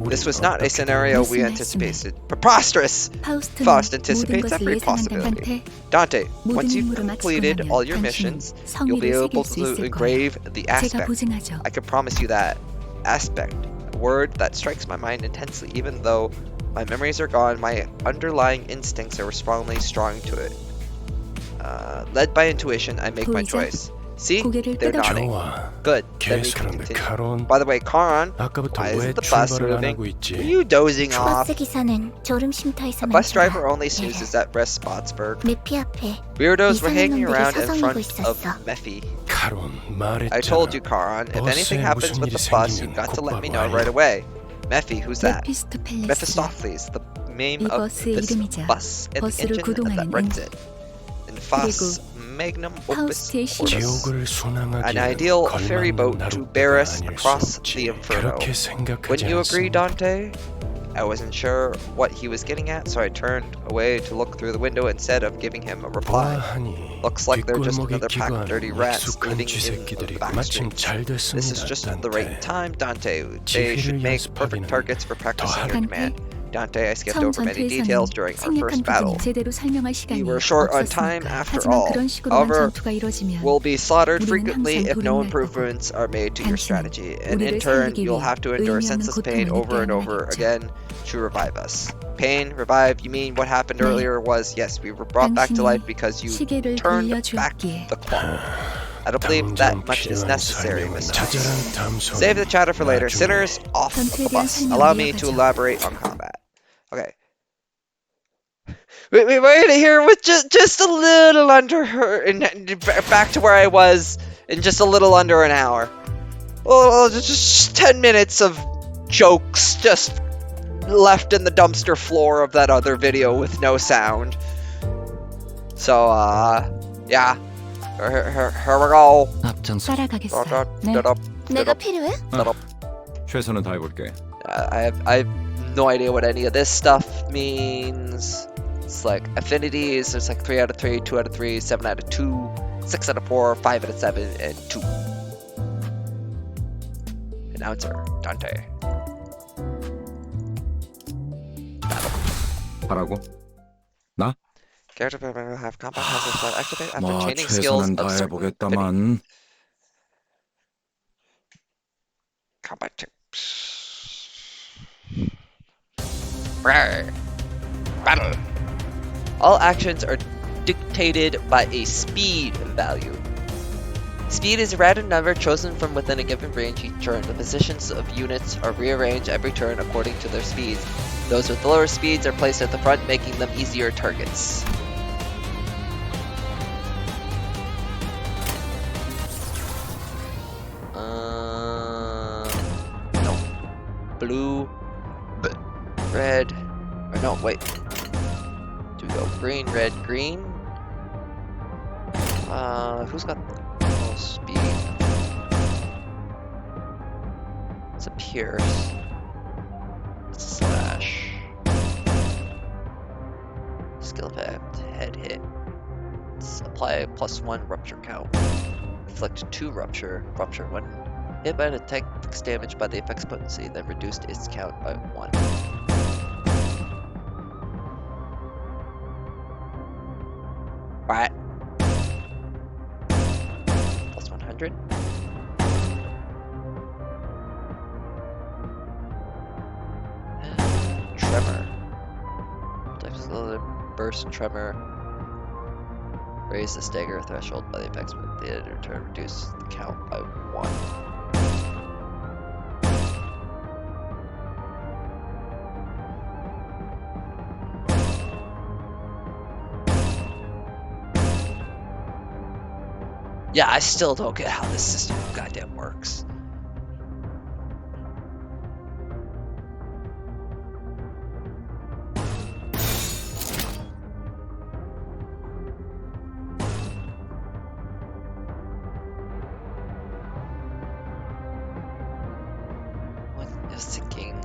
This was not a scenario we anticipated. Preposterous! 파우스트는 Faust 모든 anticipates 것을 every 예상한다 possibility. 단테. Dante, 모든 once you've 임무를 completed 마치고 all your 나면 missions, 당신은 you'll be 성의를 able 새길 수 to 있을 거예요. engrave the 제가 aspect. 보증하죠. I can promise you that. Aspect. A word that strikes my mind intensely. Even though my memories are gone, my underlying instincts are strongly strong to it. Led by intuition, I make my 보이자? choice. See? 고개를 They're 끄덕여. nodding. 좋아. Good. Then we can 개소리인데 continue. 카론. By the way, Karan, 아까부터 why 왜 isn't the bus 출발을 안 moving? 하고 Were 있지? you dozing off? 버스 기사는 졸음 A 쉼터에서 bus driver 멈춰 only snoozes at rest Spotsburg. 메피 앞에 Weirdos were 이상한 hanging 놈들이 around in 서성이고 front of 있었어. Mephi. 카론 말했잖아. I told you, Karan, if anything 버스에 happens 무슨 with 일이 the bus, 생기면 you've got to let me 곧바로 know 알려. right away. Mephi, who's that? 메피스토펠레스. Mephistopheles, the name 이 of 버스의 this 이름이자 bus and the 버스를 engine 구동하는 that runs 엔진. it. And Fas Magnum Opus 파우스트의 Orbis. 지옥을 An 순항하기에는 ideal ferry boat 걸맞는 to bear 나룻배가 us 아닐 수 across 없지. the inferno. 그렇게 생각하지 Wouldn't you agree, 않습니까? Dante? I wasn't sure what he was getting at, so I turned away to look through the window instead of giving him a reply. 보아하니 Looks like they're just 뒷골목에 another pack of dirty 기관한 rats 익숙한 living in 쥐새끼들이 the back 마침 streets. 잘 This is 됐습니다. just the right 단테. time, Dante. They should 지휘를 make perfect 연습하기는 targets for practicing your 더 command. Dante, I skipped 처음 over many 전투에서는 details during our first 생략한 battle. 부분을 제대로 설명할 시간이 We were short on 없었으니까. time after 하지만 all. 그런 식으로만 However, 전투가 이루어지면 will be slaughtered 우리는 frequently 항상 if no 고민할 improvements are made to your 당신은 strategy, and in 우리를 turn, 살리기 you'll 위해 have to endure 의미 없는 senseless pain 고통을 over and 느껴야 over 하겠죠. again to revive us. Pain, revive, you mean what happened 네. earlier was, yes, we were brought back to 당신이 life because you 시계를 turned back 돌려주었기에 the clock. I don't believe that 당장 much is 필요한 necessary, 설명은 Miss 자잘한 Thomas. 담소는 Save the chatter for later. 나중에. Sinners, off 전투에 the 대한 bus. 설명을 Allow me to 이어가죠. elaborate on combat. Okay. We're right here with just a little under her, and back to where I was in just a little under an hour. Well, just 10 minutes of jokes just left in the dumpster floor of that other video with no sound. So, yeah. Here we go. 따라가겠어요. 네. 내가 필요해? 최선을 다해볼게. I have no idea what any of this stuff means. It's like affinities. There's like 3 out of 3, 2 out of 3, 7 out of 2, 6 out of 4, 5 out of 7, and 2. Announcer Dante. 하라고? 나? Character will have combat hazards that activate after 뭐 chaining skills 최선은 of certain affinity. 다해보겠다만. Combat tips. Battle. All actions are dictated by a speed value. Speed is a random number chosen from within a given range each turn. The positions of units are rearranged every turn according to their speeds. Those with lower speeds are placed at the front, making them easier targets. No. Blue, red, or no, wait. Do we go green, red, green? Who's got the most speed? It's a Pierce. It's a Slash. Skill effect, head hit. Let's apply +1 rupture count. Inflict 2 rupture when hit by an attack fixed damage by the effect's potency, then reduced its count by 1. Alright. +100. Tremor. Types of burst tremor. Raise the stagger threshold by the effects with the editor to reduce the count by 1. Yeah, I still don't get how this system goddamn works. I was thinking,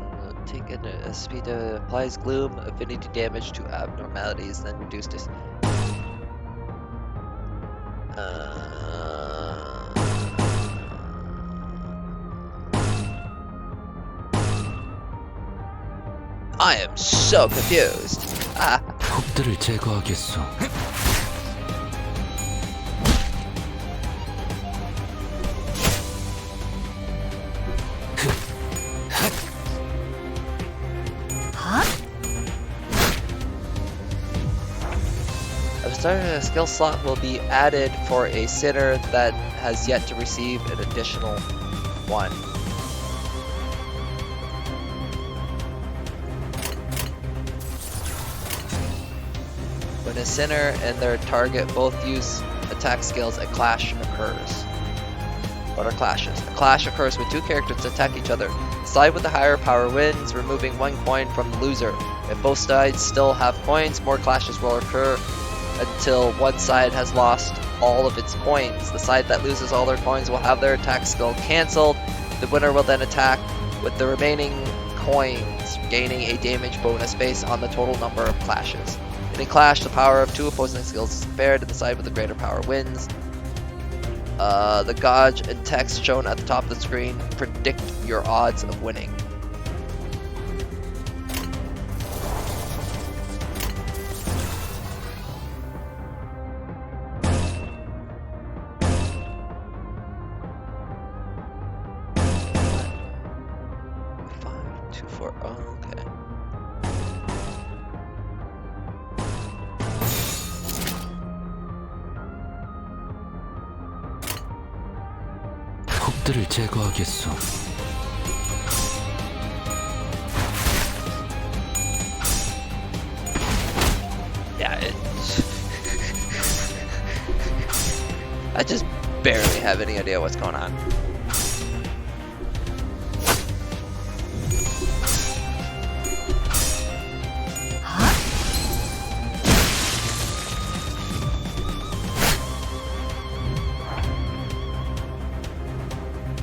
taking a speed that applies gloom, affinity damage to abnormalities, then reduced this. I am so confused. 폭들을 제거하겠소. I was starting a skill slot will be added for a sinner that has yet to receive an additional one. When a sinner and their target both use attack skills, a clash occurs. What are clashes? A clash occurs when two characters attack each other. The side with the higher power wins, removing 1 coin from the loser. If both sides still have coins, more clashes will occur until one side has lost all of its coins. The side that loses all their coins will have their attack skill cancelled. The winner will then attack with the remaining coins, gaining a damage bonus based on the total number of clashes. In a clash, the power of two opposing skills is compared, and the side with the greater power wins. The gauge and text shown at the top of the screen predict your odds of winning. Okay. 폭들을 제거하겠소. Yeah, I just barely have any idea what's going on.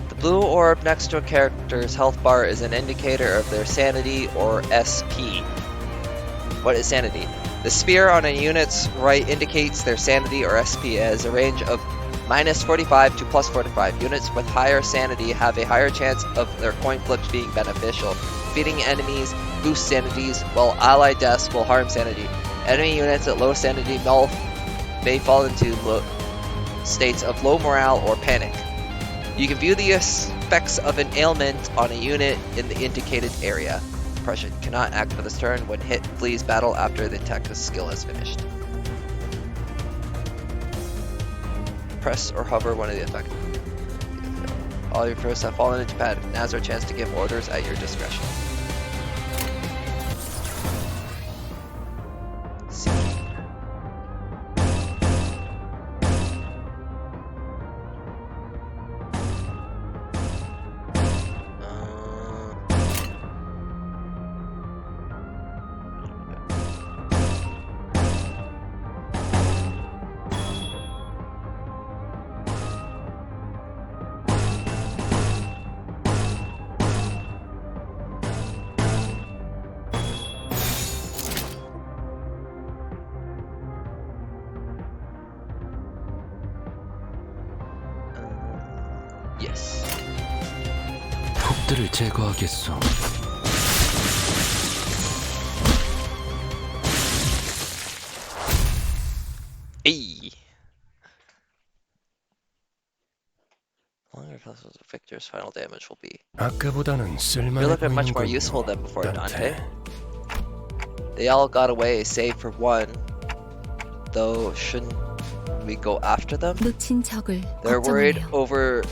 The blue orb next to a character's health bar is an indicator of their sanity or SP. What is sanity? The sphere on a unit's right indicates their sanity or SP as a range of -45 to +45. Units with higher sanity have a higher chance of their coin flips being beneficial. Defeating enemies boosts sanities, while ally deaths will harm sanity. Enemy units at low sanity may fall into states of low morale or panic. You can view the effects of an ailment on a unit in the indicated area. Depression cannot act for this turn. When hit, flees battle after the attack skill is finished. Press or hover one of the effects. All your foes have fallen into panic. Now's our chance to give orders at your discretion. Yes. 폭들을 제거하겠소. Hey. Longer plus the victor's final damage will be. 아까보다는 You're 쓸만해 looking much more useful than before, Dante. They all got away, save for one. Though, shouldn't we go after them? 놓친 적을 They're worried 걱정하네요.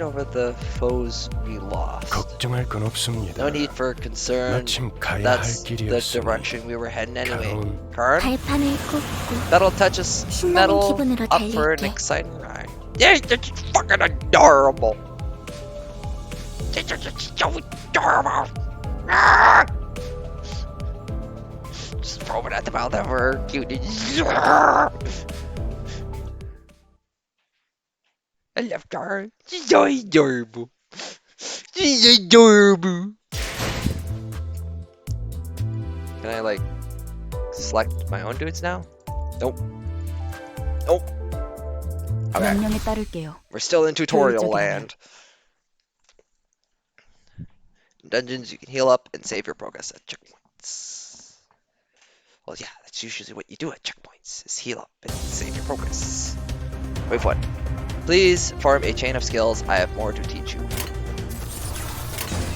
over the foes we lost. 걱정할 건 없습니다. No need for concern. 마침 가야 That's 할 the 길이었으니 direction we were heading anyway. 가론 Karn? 발판을 꽂고 That'll touch us 신나는 metal 기분으로 up for an 달릴게. exciting ride. Yeah, that's fucking adorable. That's just so adorable. Ah! Just throw it at the mouth of her cuteness. I love her. She's so adorable. She's adorable. Can I like select my own dudes now? Nope. Nope. Okay. 명령에 따를게요. We're still in tutorial 효율적이네요. land. In dungeons, you can heal up and save your progress at checkpoints. Well, yeah, that's usually what you do at checkpoints, is heal up and save your progress. Wave 1. Please form a chain of skills. I have more to teach you.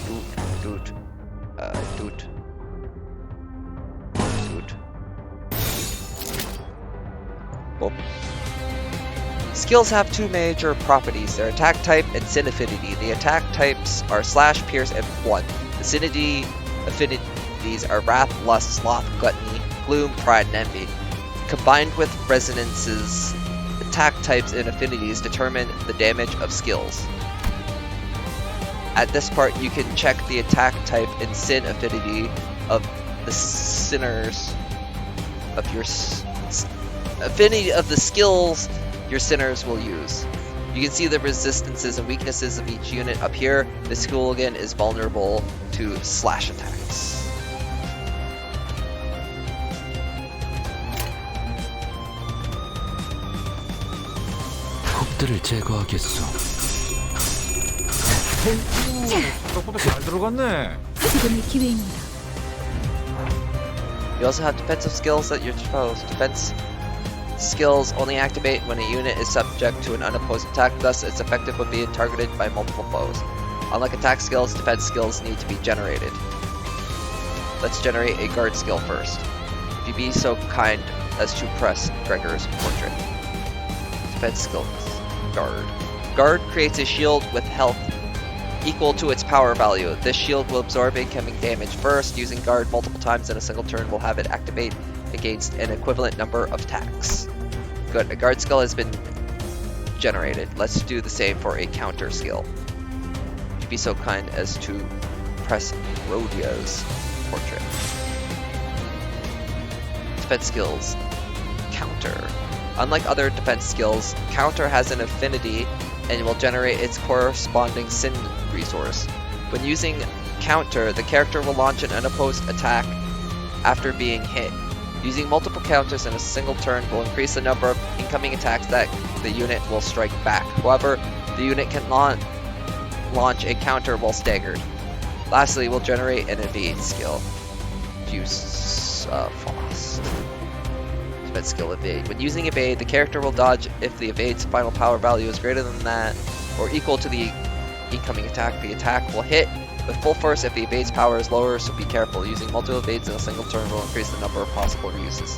Doot. Doot. Doot. Doot. Boop. Skills have two major properties, their attack type and sin affinity. The attack types are slash, pierce, and blood. The sin affinities are wrath, lust, sloth, gluttony, gloom, pride, and envy. Combined with resonances, attack types and affinities determine the damage of skills. At this part, you can check the attack type and sin affinity of the sinners of your affinity of the skills your sinners will use. You can see the resistances and weaknesses of each unit up here. This hooligan is vulnerable to slash attacks. 폭들을 제거하겠소. 생각보다 잘 들어갔네. 지금의 기회입니다. You also have defensive skills at your disposal. Defense skills only activate when a unit is subject to an unopposed attack, thus it's effective when being targeted by multiple foes. Unlike attack skills, defense skills need to be generated. Let's generate a guard skill first. If you be so kind as to press Gregor's portrait. Defense skills. Guard. Guard creates a shield with health equal to its power value. This shield will absorb incoming damage first. Using guard multiple times in a single turn will have it activate against an equivalent number of attacks. Good, a guard skill has been generated. Let's do the same for a counter skill. If you be so kind as to press Rhodia's portrait. Defense skills. Counter. Unlike other defense skills, counter has an affinity and will generate its corresponding sin resource. When using counter, the character will launch an unopposed attack after being hit. Using multiple counters in a single turn will increase the number of incoming attacks that the unit will strike back. However, the unit can launch a counter while staggered. Lastly, we'll generate an evade skill. Use Frost. Defense skill evade. When using evade, the character will dodge if the evade's final power value is greater than that or equal to the incoming attack. The attack will hit with full force if the evade's power is lower, so be careful. Using multiple evades in a single turn will increase the number of possible reuses.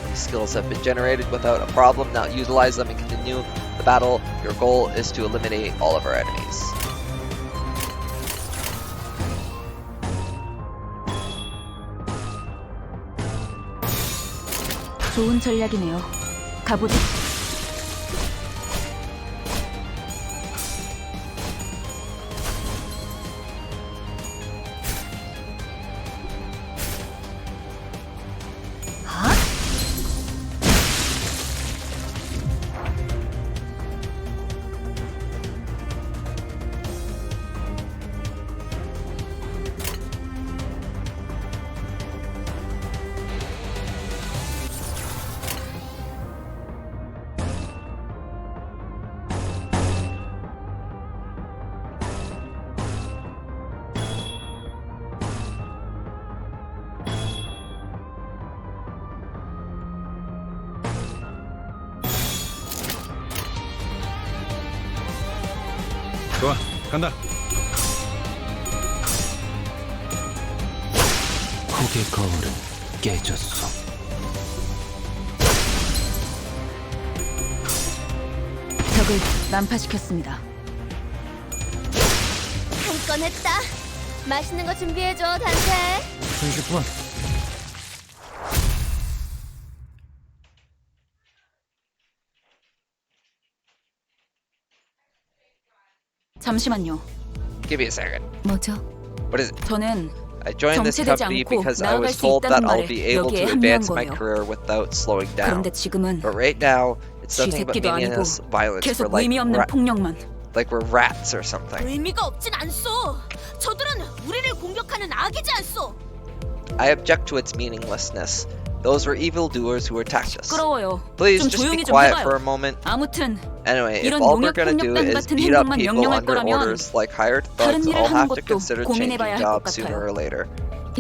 These skills have been generated without a problem. Now utilize them and continue the battle. Your goal is to eliminate all of our enemies. 좋은 전략이네요. 가보죠. 좋아, 간다. 폭의 거울은 깨졌소. 적을 난파시켰습니다. 한 건 했다. 맛있는 거 준비해줘, 단테. 손쉽구만. 잠시만요. Give me a second. 뭐죠? What is it? 저는 I joined this 정체되지 company 않고 because I was 나아갈 수 told that 있다는 I'll 말에 be able 여기에 to 합류한 advance my 거예요. career without slowing down. 그런데 지금은 But right now, it's nothing but 쥐새끼도 아니고 meaningless violence. We're 계속 의미 없는 폭력만. like we're rats or something. 의미가 없진 않소. 저들은 우리를 공격하는 악이지 않소. I object to its meaninglessness. Those were evildoers who attacked us. 시끄러워요. Please 좀 just be 조용히 좀 quiet for a 해봐요. moment. 아무튼 Anyway, if 이런 all we're 용역 gonna do 폭력단 is 같은 beat up 행동만 people 명령할 under 거라면 orders like hired 다른 thugs, 일을 I'll 하는 have to 것도 consider 고민해봐야 할 changing 것 jobs sooner 같아요. or later.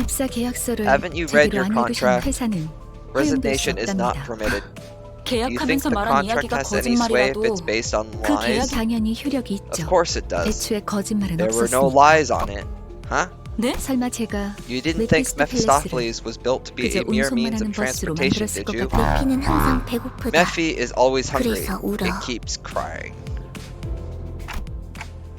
입사 계약서를 Haven't you read 제대로 your 안 읽으신 contract? 회사는 허용될 수 Resignation is not 없답니다. permitted. Do you think 계약하면서 the 말한 contract 이야기가 has any sway if 거짓말이라도 it's based on 그 계약 lies? 당연히 효력이 Of 있죠. course it does. 애초에 거짓말은 There were no 없었으니까. lies on it. Huh? 네? 설마 제가 You didn't think 메피스토펠레스를 Mephistopheles was built to be 그저 a mere 운송만 means of 하는 버스로 transportation, 만들었을 did 것 you? 같아. 메피는 항상 배고프다. Mephi is always hungry. 그래서 울어. It keeps crying.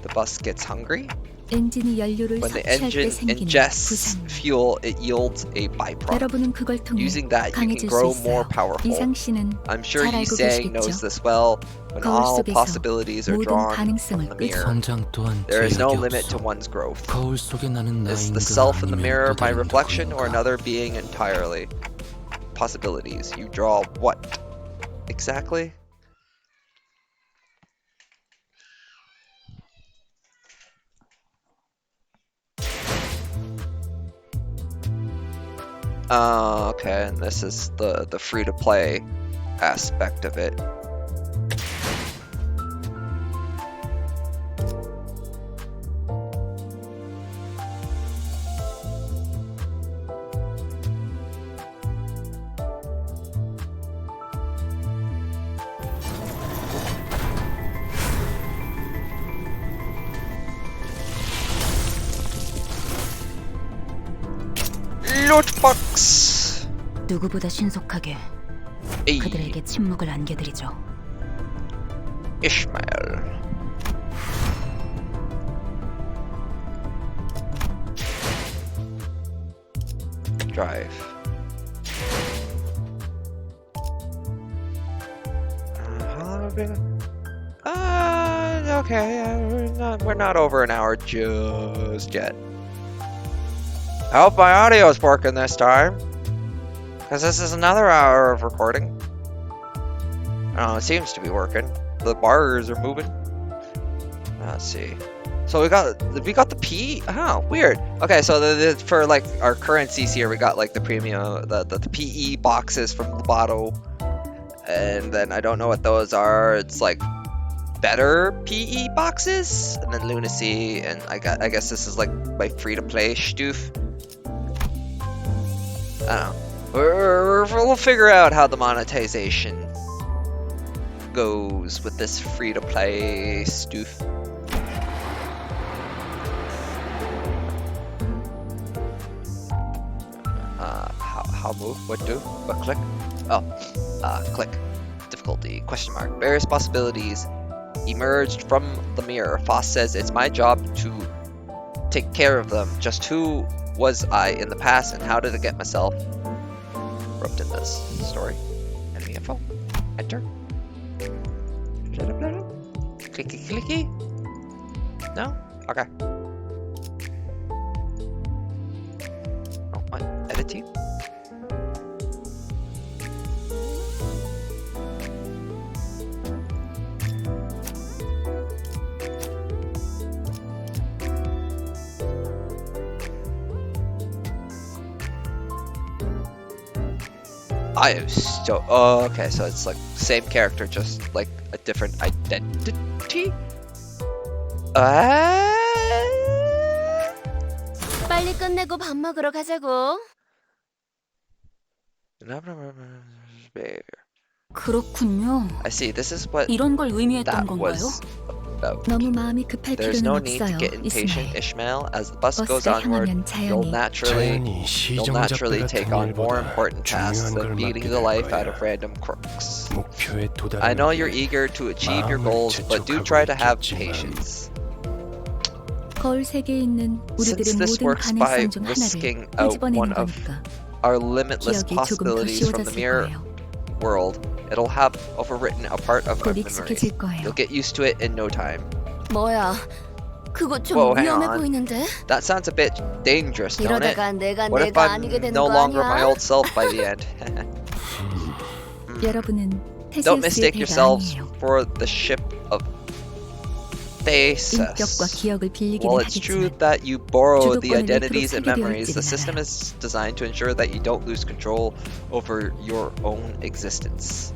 The bus gets hungry? 엔진이 연료를 When the 섭취할 때 engine 생기는 ingests 부산. fuel, it yields a byproduct. 여러분은 그걸 통해 Using that, you can 강해질 수 grow 있어요. more powerful. 이상 씨는 I'm sure 잘 Yi 알고 Sang knows 계시겠죠? this well. When 거울 all 속에서 possibilities are 모든 drawn 가능성을 from the mirror, 성장 또한 there is no 제약이 limit to 없어. one's growth. 거울 속에 나는 Is 나인가 the self in the 아니면 mirror 또 my 다른 reflection or 누구인가? another being entirely? Possibilities. You draw what exactly? Okay, and this is the free-to-play aspect of it. Lootbox! 누구보다 신속하게 Hey, 그들에게 침묵을 안겨드리죠. Ishmael. Drive. Okay, we're not over an hour just yet. I hope my audio is working this time, because this is another hour of recording. It seems to be working. The bars are moving. Let's see. So we got the P. Oh, weird. Okay, so for like our currencies here, we got like the premium, the PE boxes from Loboto, and then I don't know what those are. It's like better PE boxes, and then Lunacy, and I guess this is like my free-to-play stuff. I don't know. We'll figure out how the monetization goes with this free-to-play stuff. How move? What do? What click? Oh, click. Difficulty, question mark. Various possibilities emerged from the mirror. Foss says it's my job to take care of them. Just who was I in the past and how did I get myself roped in this story? Enemy info. Enter. Clicky clicky. No? Okay. Oh, what? Edit you? I am so. Oh, okay, so it's like same character, just like a different identity. 빨리 끝내고 밥 먹으러 가자고. 그렇군요. I see. This is what 이런 걸 의미했던 that 건가요? was about. 너무 마음이 급할 There's 필요는 no need to 없어요, get impatient, 이스마엘. Ishmael. As the bus goes 버스가 onward, 향하면 you'll 자연히 naturally take on more important tasks than beating the life out of random crooks. I know you're eager to achieve your goals, but do try to have patience. 거울 세계에 있는 우리들의 Since this 모든 works by 가능성 중 whisking 하나를 out one 끄집어내는 of 거니까 our limitless 기억이 조금 더 possibilities from the 쉬워졌을 mirror 거예요. world, it'll have overwritten a part of our 곧 memory. 익숙해질 거예요. You'll get used to it in no time. 뭐야? 그거 좀 Whoa, hang 위험해 on. 보이는데? That sounds a bit dangerous, don't it? 이러다가 내가 What if 내가 아니게 I'm 되는 no 거 longer my 아니야? old self by the end? 여러분은 Don't 테세우스의 mistake 배가 yourselves 아니에요. for the ship of 인격과 Theseus. 기억을 빌리기는 While it's true 하겠지만 that you borrow the 주도권을 identities and 잃도록 memories, the 설계되어 system 있지는 is designed to ensure that you don't lose control over your own existence.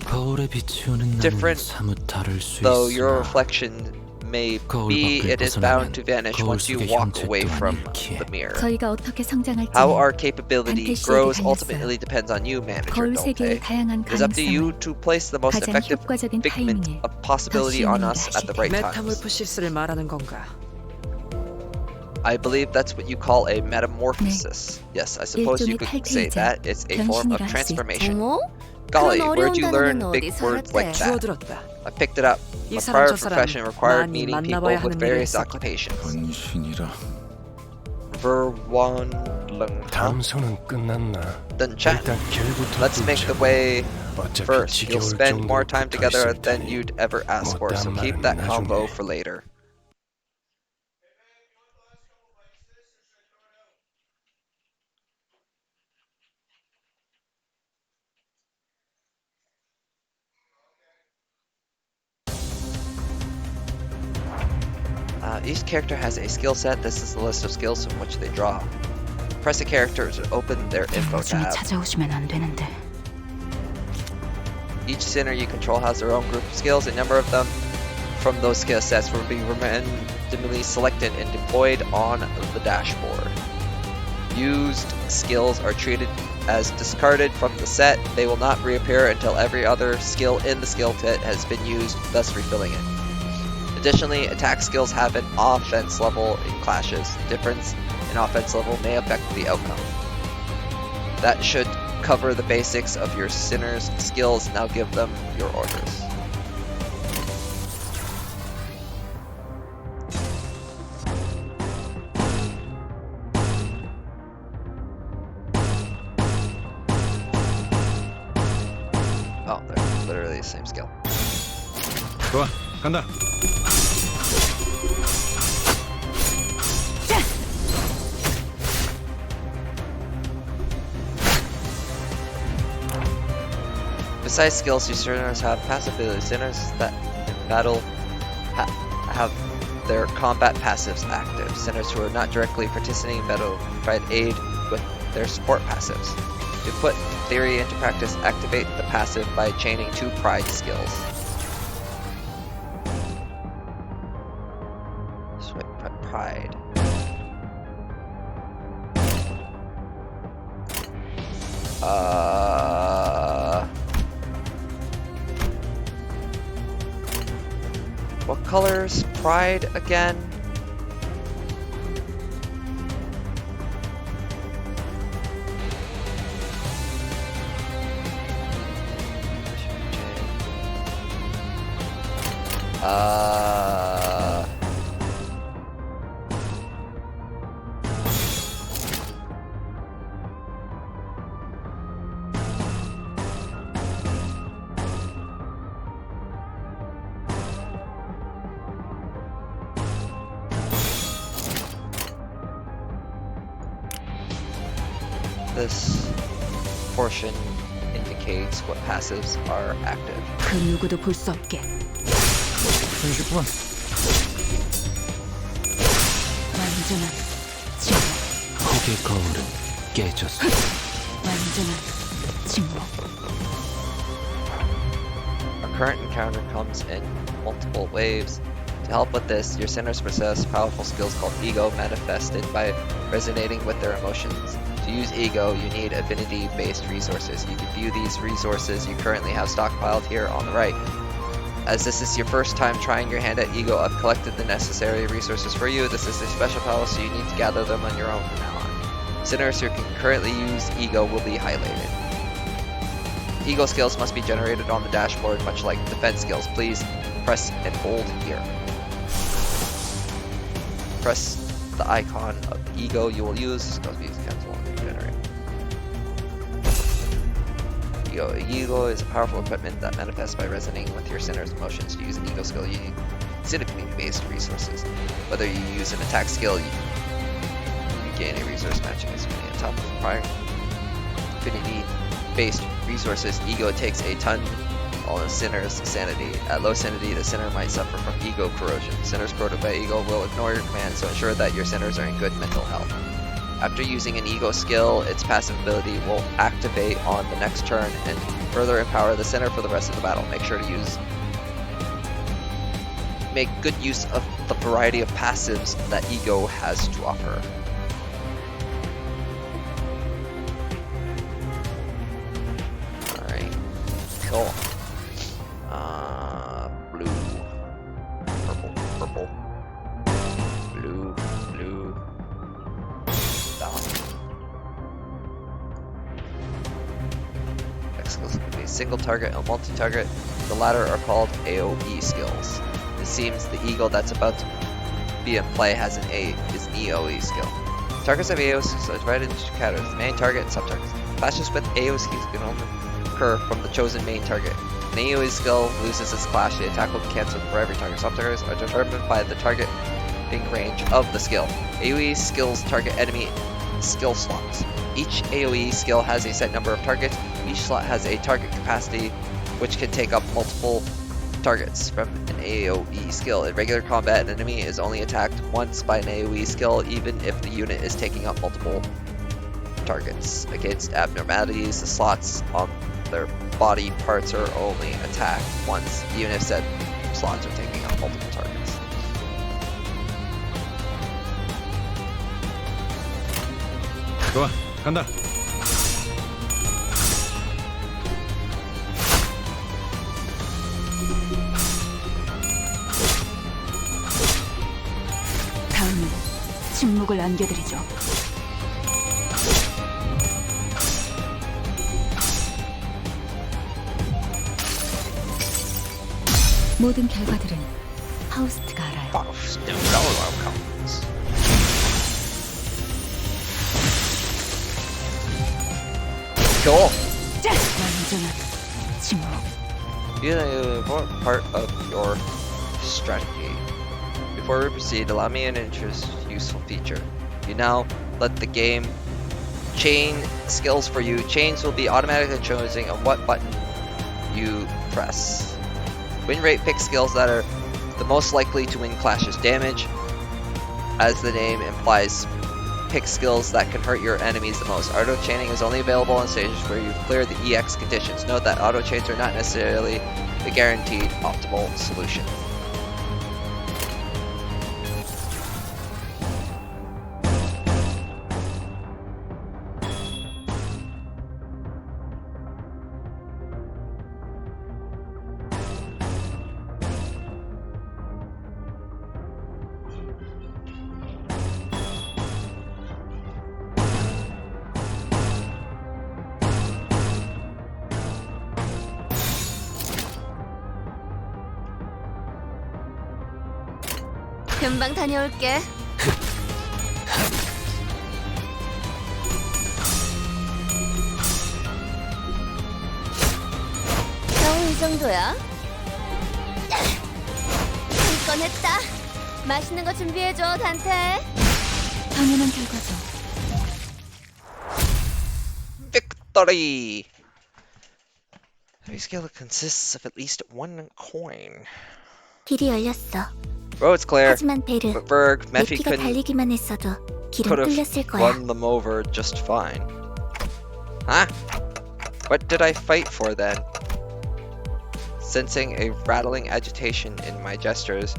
거울에 비추는 나는 Different 사뭇 다를 수 Though your 있으나 reflection may 거울 be, 밖을 it is 벗어나면 bound to vanish 거울 once you 속의 walk 형체 away 또한 from 잃기에. the mirror. 저희가 어떻게 성장할지는 How our capability 반드시 grows 달렸어요. ultimately depends on you, manager, 거울 don't 세계의 they? 다양한 It is up to you 가능성을 to place the most 가장 effective 효과적인 figment 타이밍에 of possibility on us at the right times. 메타몰포시스를 말하는 건가? I believe that's what you call a metamorphosis. Yes, I suppose you 일종의 could say 탈피이자 that. It's a form of 변신이라 할 수 있지. transformation. 어머? Golly, 그런 where'd you 어려운 learn 단어는 big 어디서 words like 알았대? that? 주워들었다. I picked it up. 이 My 사람 prior 저 사람 profession required 많이 meeting people 만나봐야 with 하는 일을 various 했었거든. occupations. 변신이라. Verwanlung. 담소는 끝났나? Then chat. 일단 길부터 Let's make the 뚫자고. way 어차피 first. 지겨울 You'll spend more 정도로 time 붙어 together 있을 than 테니 you'd ever ask for, so 못한 keep 말은 that 나중에. combo for later. Each character has a skill set. This is the list of skills from which they draw. Press a character to open their info 나중에 tab. 찾아오시면 안 되는데. Each sinner you control has their own group of skills. A number of them from those skill sets will be randomly selected and deployed on the dashboard. Used skills are treated as discarded from the set. They will not reappear until every other skill in the skill set has been used, thus refilling it. Additionally, attack skills have an offense level in clashes. The difference in offense level may affect the outcome. That should cover the basics of your sinner's skills. Now give them your orders. Oh, they're literally the same skill. 좋아, 간다. Besides skills, these sinners have passive abilities. Sinners that in battle have their combat passives active. Sinners who are not directly participating in battle provide aid with their support passives. To put theory into practice, activate the passive by chaining 2 pride skills. Pride. What color's pride again? This portion indicates what passives are active. 그 누구도 볼 수 없게. 30분. 완전한 침묵. 폭의 거울은 깨졌어. 완전한 침묵. Our current encounter comes in multiple waves. To help with this, your sinners possess powerful skills called ego, manifested by resonating with their emotions. To use ego, you need affinity-based resources. You can view these resources you currently have stockpiled here on the right. As this is your first time trying your hand at ego, I've collected the necessary resources for you. This is a special power, so you need to gather them on your own from now on. Sinners who can currently use ego will be highlighted. Ego skills must be generated on the dashboard, much like defense skills. Please press and hold here. Press the icon of the ego you will use. Ego is a powerful equipment that manifests by resonating with your sinner's emotions. To use an ego skill, you need affinity-based resources. Whether you use an attack skill, you gain a resource matching its affinity on top of the prior affinity-based resources. Ego takes a ton on a sinner's sanity. At low sanity, the sinner might suffer from ego corrosion. Sinners corroded by ego will ignore your commands, so ensure that your sinners are in good mental health. After using an ego skill, its passive ability will activate on the next turn and further empower the sinner for the rest of the battle. Make sure to make good use of the variety of passives that ego has to offer. Alright, cool. Blue, purple, blue, blue, skills can be single target and multi-target. The latter are called AoE skills. It seems the eagle that's about to be in play has an EoE skill. Targets of AoE skills are divided into two categories: main target and sub-targets. Clashes with AoE skills can only occur from the chosen main target. An AoE skill loses its clash. The attack will be cancelled for every target. Sub-targets are determined by the targeting range of the skill. AoE skills target enemy skill slots. Each AoE skill has a set number of targets. Each slot has a target capacity which can take up multiple targets from an AoE skill. In regular combat, an enemy is only attacked once by an AoE skill, even if the unit is taking up multiple targets. Against abnormalities, the slots on their body parts are only attacked once, even if said slots are taking up multiple targets. 좋아, 간다. 다음은 침묵을 안겨드리죠. 모든 결과들은 파우스트가 알아요. Cool. 완전한 침묵. Be an important part of your strategy. Before we proceed, allow me an useful feature. You now let the game chain skills for you. Chains will be automatically choosing on what button you press. Win rate picks skills that are the most likely to win clashes. Damage, as the name implies, pick skills that can hurt your enemies the most. Auto chaining is only available on stages where you've cleared the EX conditions. Note that auto chains are not necessarily the guaranteed optimal solution. 금방 다녀올게. 겨우 이 정도야? 한 건 했다. 맛있는 거 준비해줘, 단테. 당연한 결과죠. Victory! Every skill consists of at least one coin. 길이 열렸어. Road's clear, 하지만 베르, but Berg, 내 Mephi 피가 could 달리기만 했어도 길은 have 뚫렸을 거야. won them over just fine. Huh? What did I fight for then? Sensing a rattling agitation in my gestures,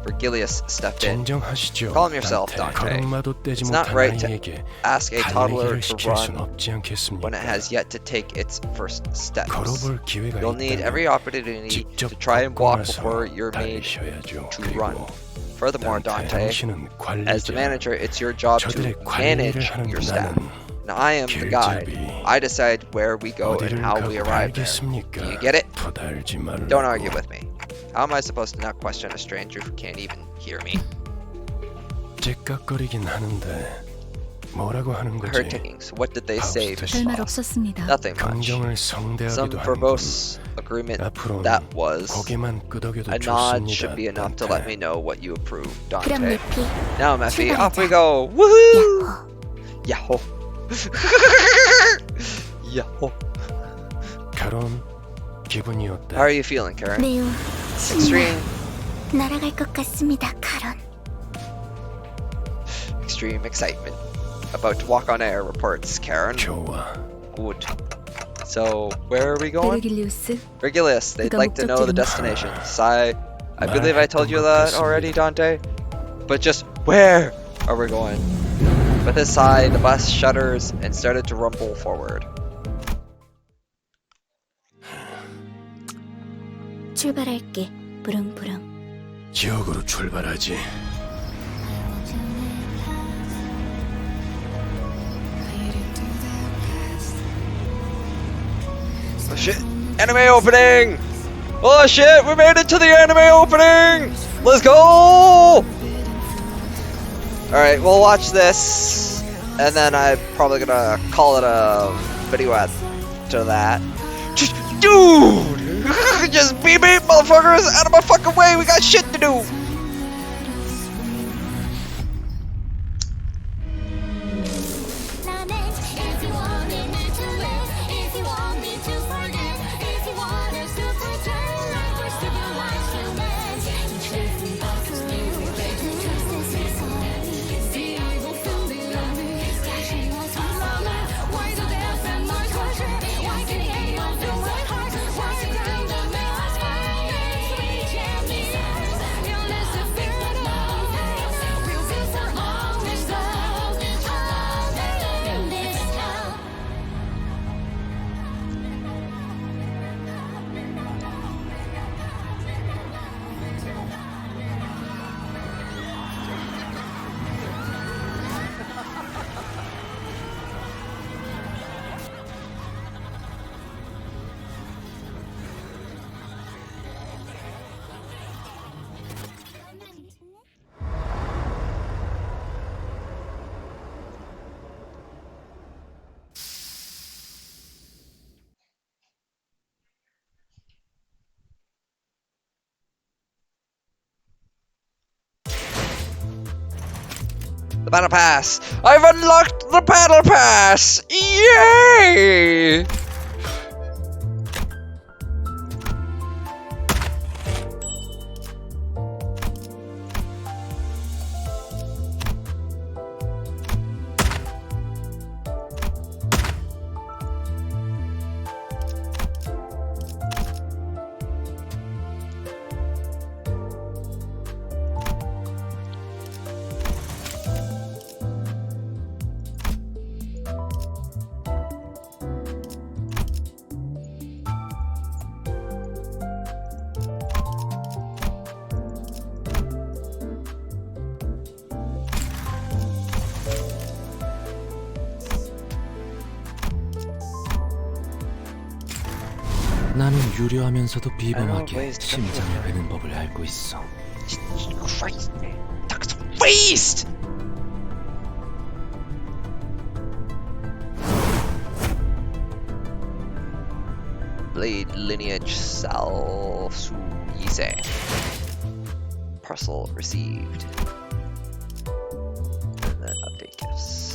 Virgilius stepped in. 진정하시죠. Calm yourself, 단테. Dante. 걸음마도 떼지 It's not 못한 right to 아이에게 ask a toddler 달리기를 to 시킬 순 run 없지 않겠습니까? when it has yet to take its first steps. 걸어볼 기회가 You'll need 있다면 every opportunity 직접 to try and walk 걷고 before 나서 you're made 달리셔야죠. to 그리고 run. Furthermore, 단테, Dante, 당신은 as the 관리자. manager, it's your job to 저들의 manage 관리를 하는 your staff. 나는 Now I am the guide. 길잡이. I decide where we go and 어디를 how we 가고 arrive there. 알겠습니까? Do you get it? 토달지 말라고. Don't argue with me. How am I supposed to not question a stranger who can't even hear me? 째깍거리긴 하는데 뭐라고 하는 I 거지? heard ticking, so what did they say, Mr. 별말 Boss? 없었습니다. Nothing much. 긍정을 Some 성대하기도 하는군. verbose agreement 앞으로는 that was 고개만 끄덕여도 a nod 좋습니다. should be enough to let me know what you approve, 그럼 Dante. 네피, Now, Mephi, 출발하자. off we go! Woohoo! Yahoo! Yahoo! 결혼 기분이 어때? How are you feeling, Karen? 매우 신나. Extreme, 날아갈 것 같습니다, 카론. extreme excitement. About to walk on air, reports Karen. 좋아. Good. So, where are we going? 베르길리우스, Regulus, they'd 그가 like to know the 목적지는- destination. Sigh. I believe I told you that already, Dante. But just where are we going? With a sigh, the bus shudders and started to rumble forward. 출발할게. 부릉부릉. 지역으로 출발하지. shit! Anime opening! Oh shit! We made it to the anime opening! Let's go! Alright, we'll watch this, and then I'm probably gonna call it a video after that. Dude! Just beep beep, motherfuckers! Out of my fucking way! We got shit to do! The battle pass! I've unlocked the battle pass! Yay! 나는 유려하면서도 I 비범하게 know ways to 심장을 베는 법을 알고 있어. Christ! That's a waste! Blade lineage Sal Suise. Parcel received. And then update gifts.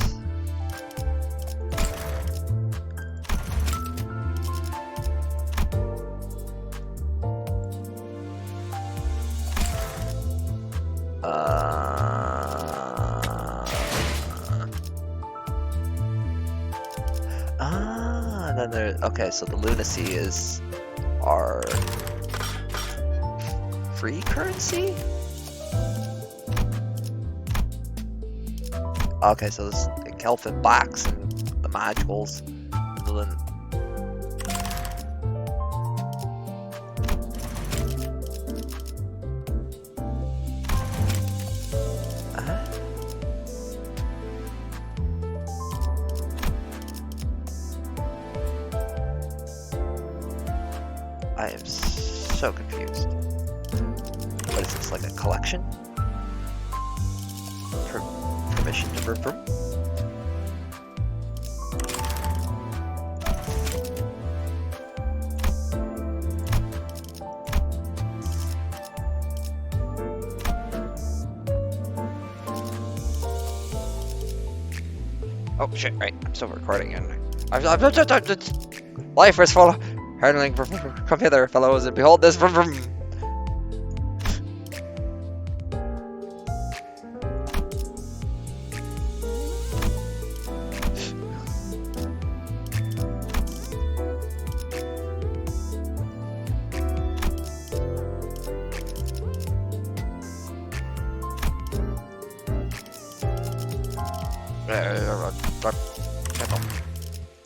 And then there. Okay, so the lunacy is our free currency. Okay, so this Kelvin blacks and the magicals, and then. I am so confused. What is this, like a collection? Permission to perform? Oh shit, right, I'm still recording and life is full of hurtling. Come hither, fellows, and behold this.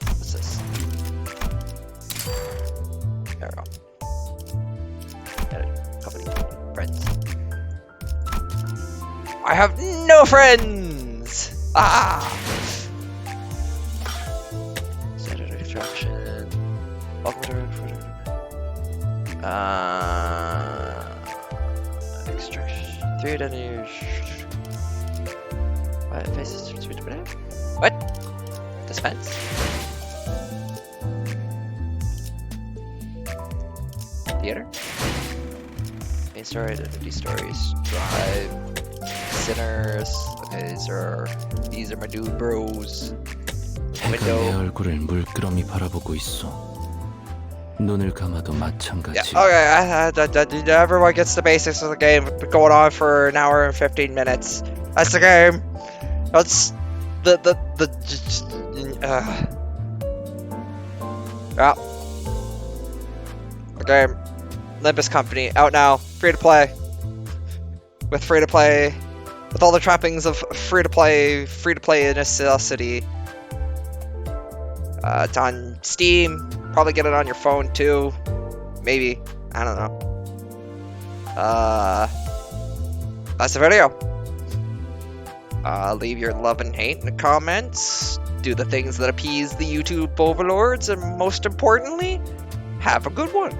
What's this? There we go. Edit. Company. Friends. I have no friends! Ah! Standard extraction. Extraction. 3 identities. What? Dispense? Theater? Main story, identity stories, drive, sinners. Okay, these are my dude bros. 해가 내 얼굴을 물끄러미 바라보고 있어. 눈을 감아도 Yeah, 마찬가지. okay, everyone gets the basics of the game. It's been going on for an hour and 15 minutes. That's the game. That's yeah. The game. Limbus Company, out now. Free to play. With all the trappings of free to play necessity. It's on Steam. Probably get it on your phone too. Maybe. I don't know. That's the video. Leave your love and hate in the comments. Do the things that appease the YouTube overlords, and most importantly, have a good one.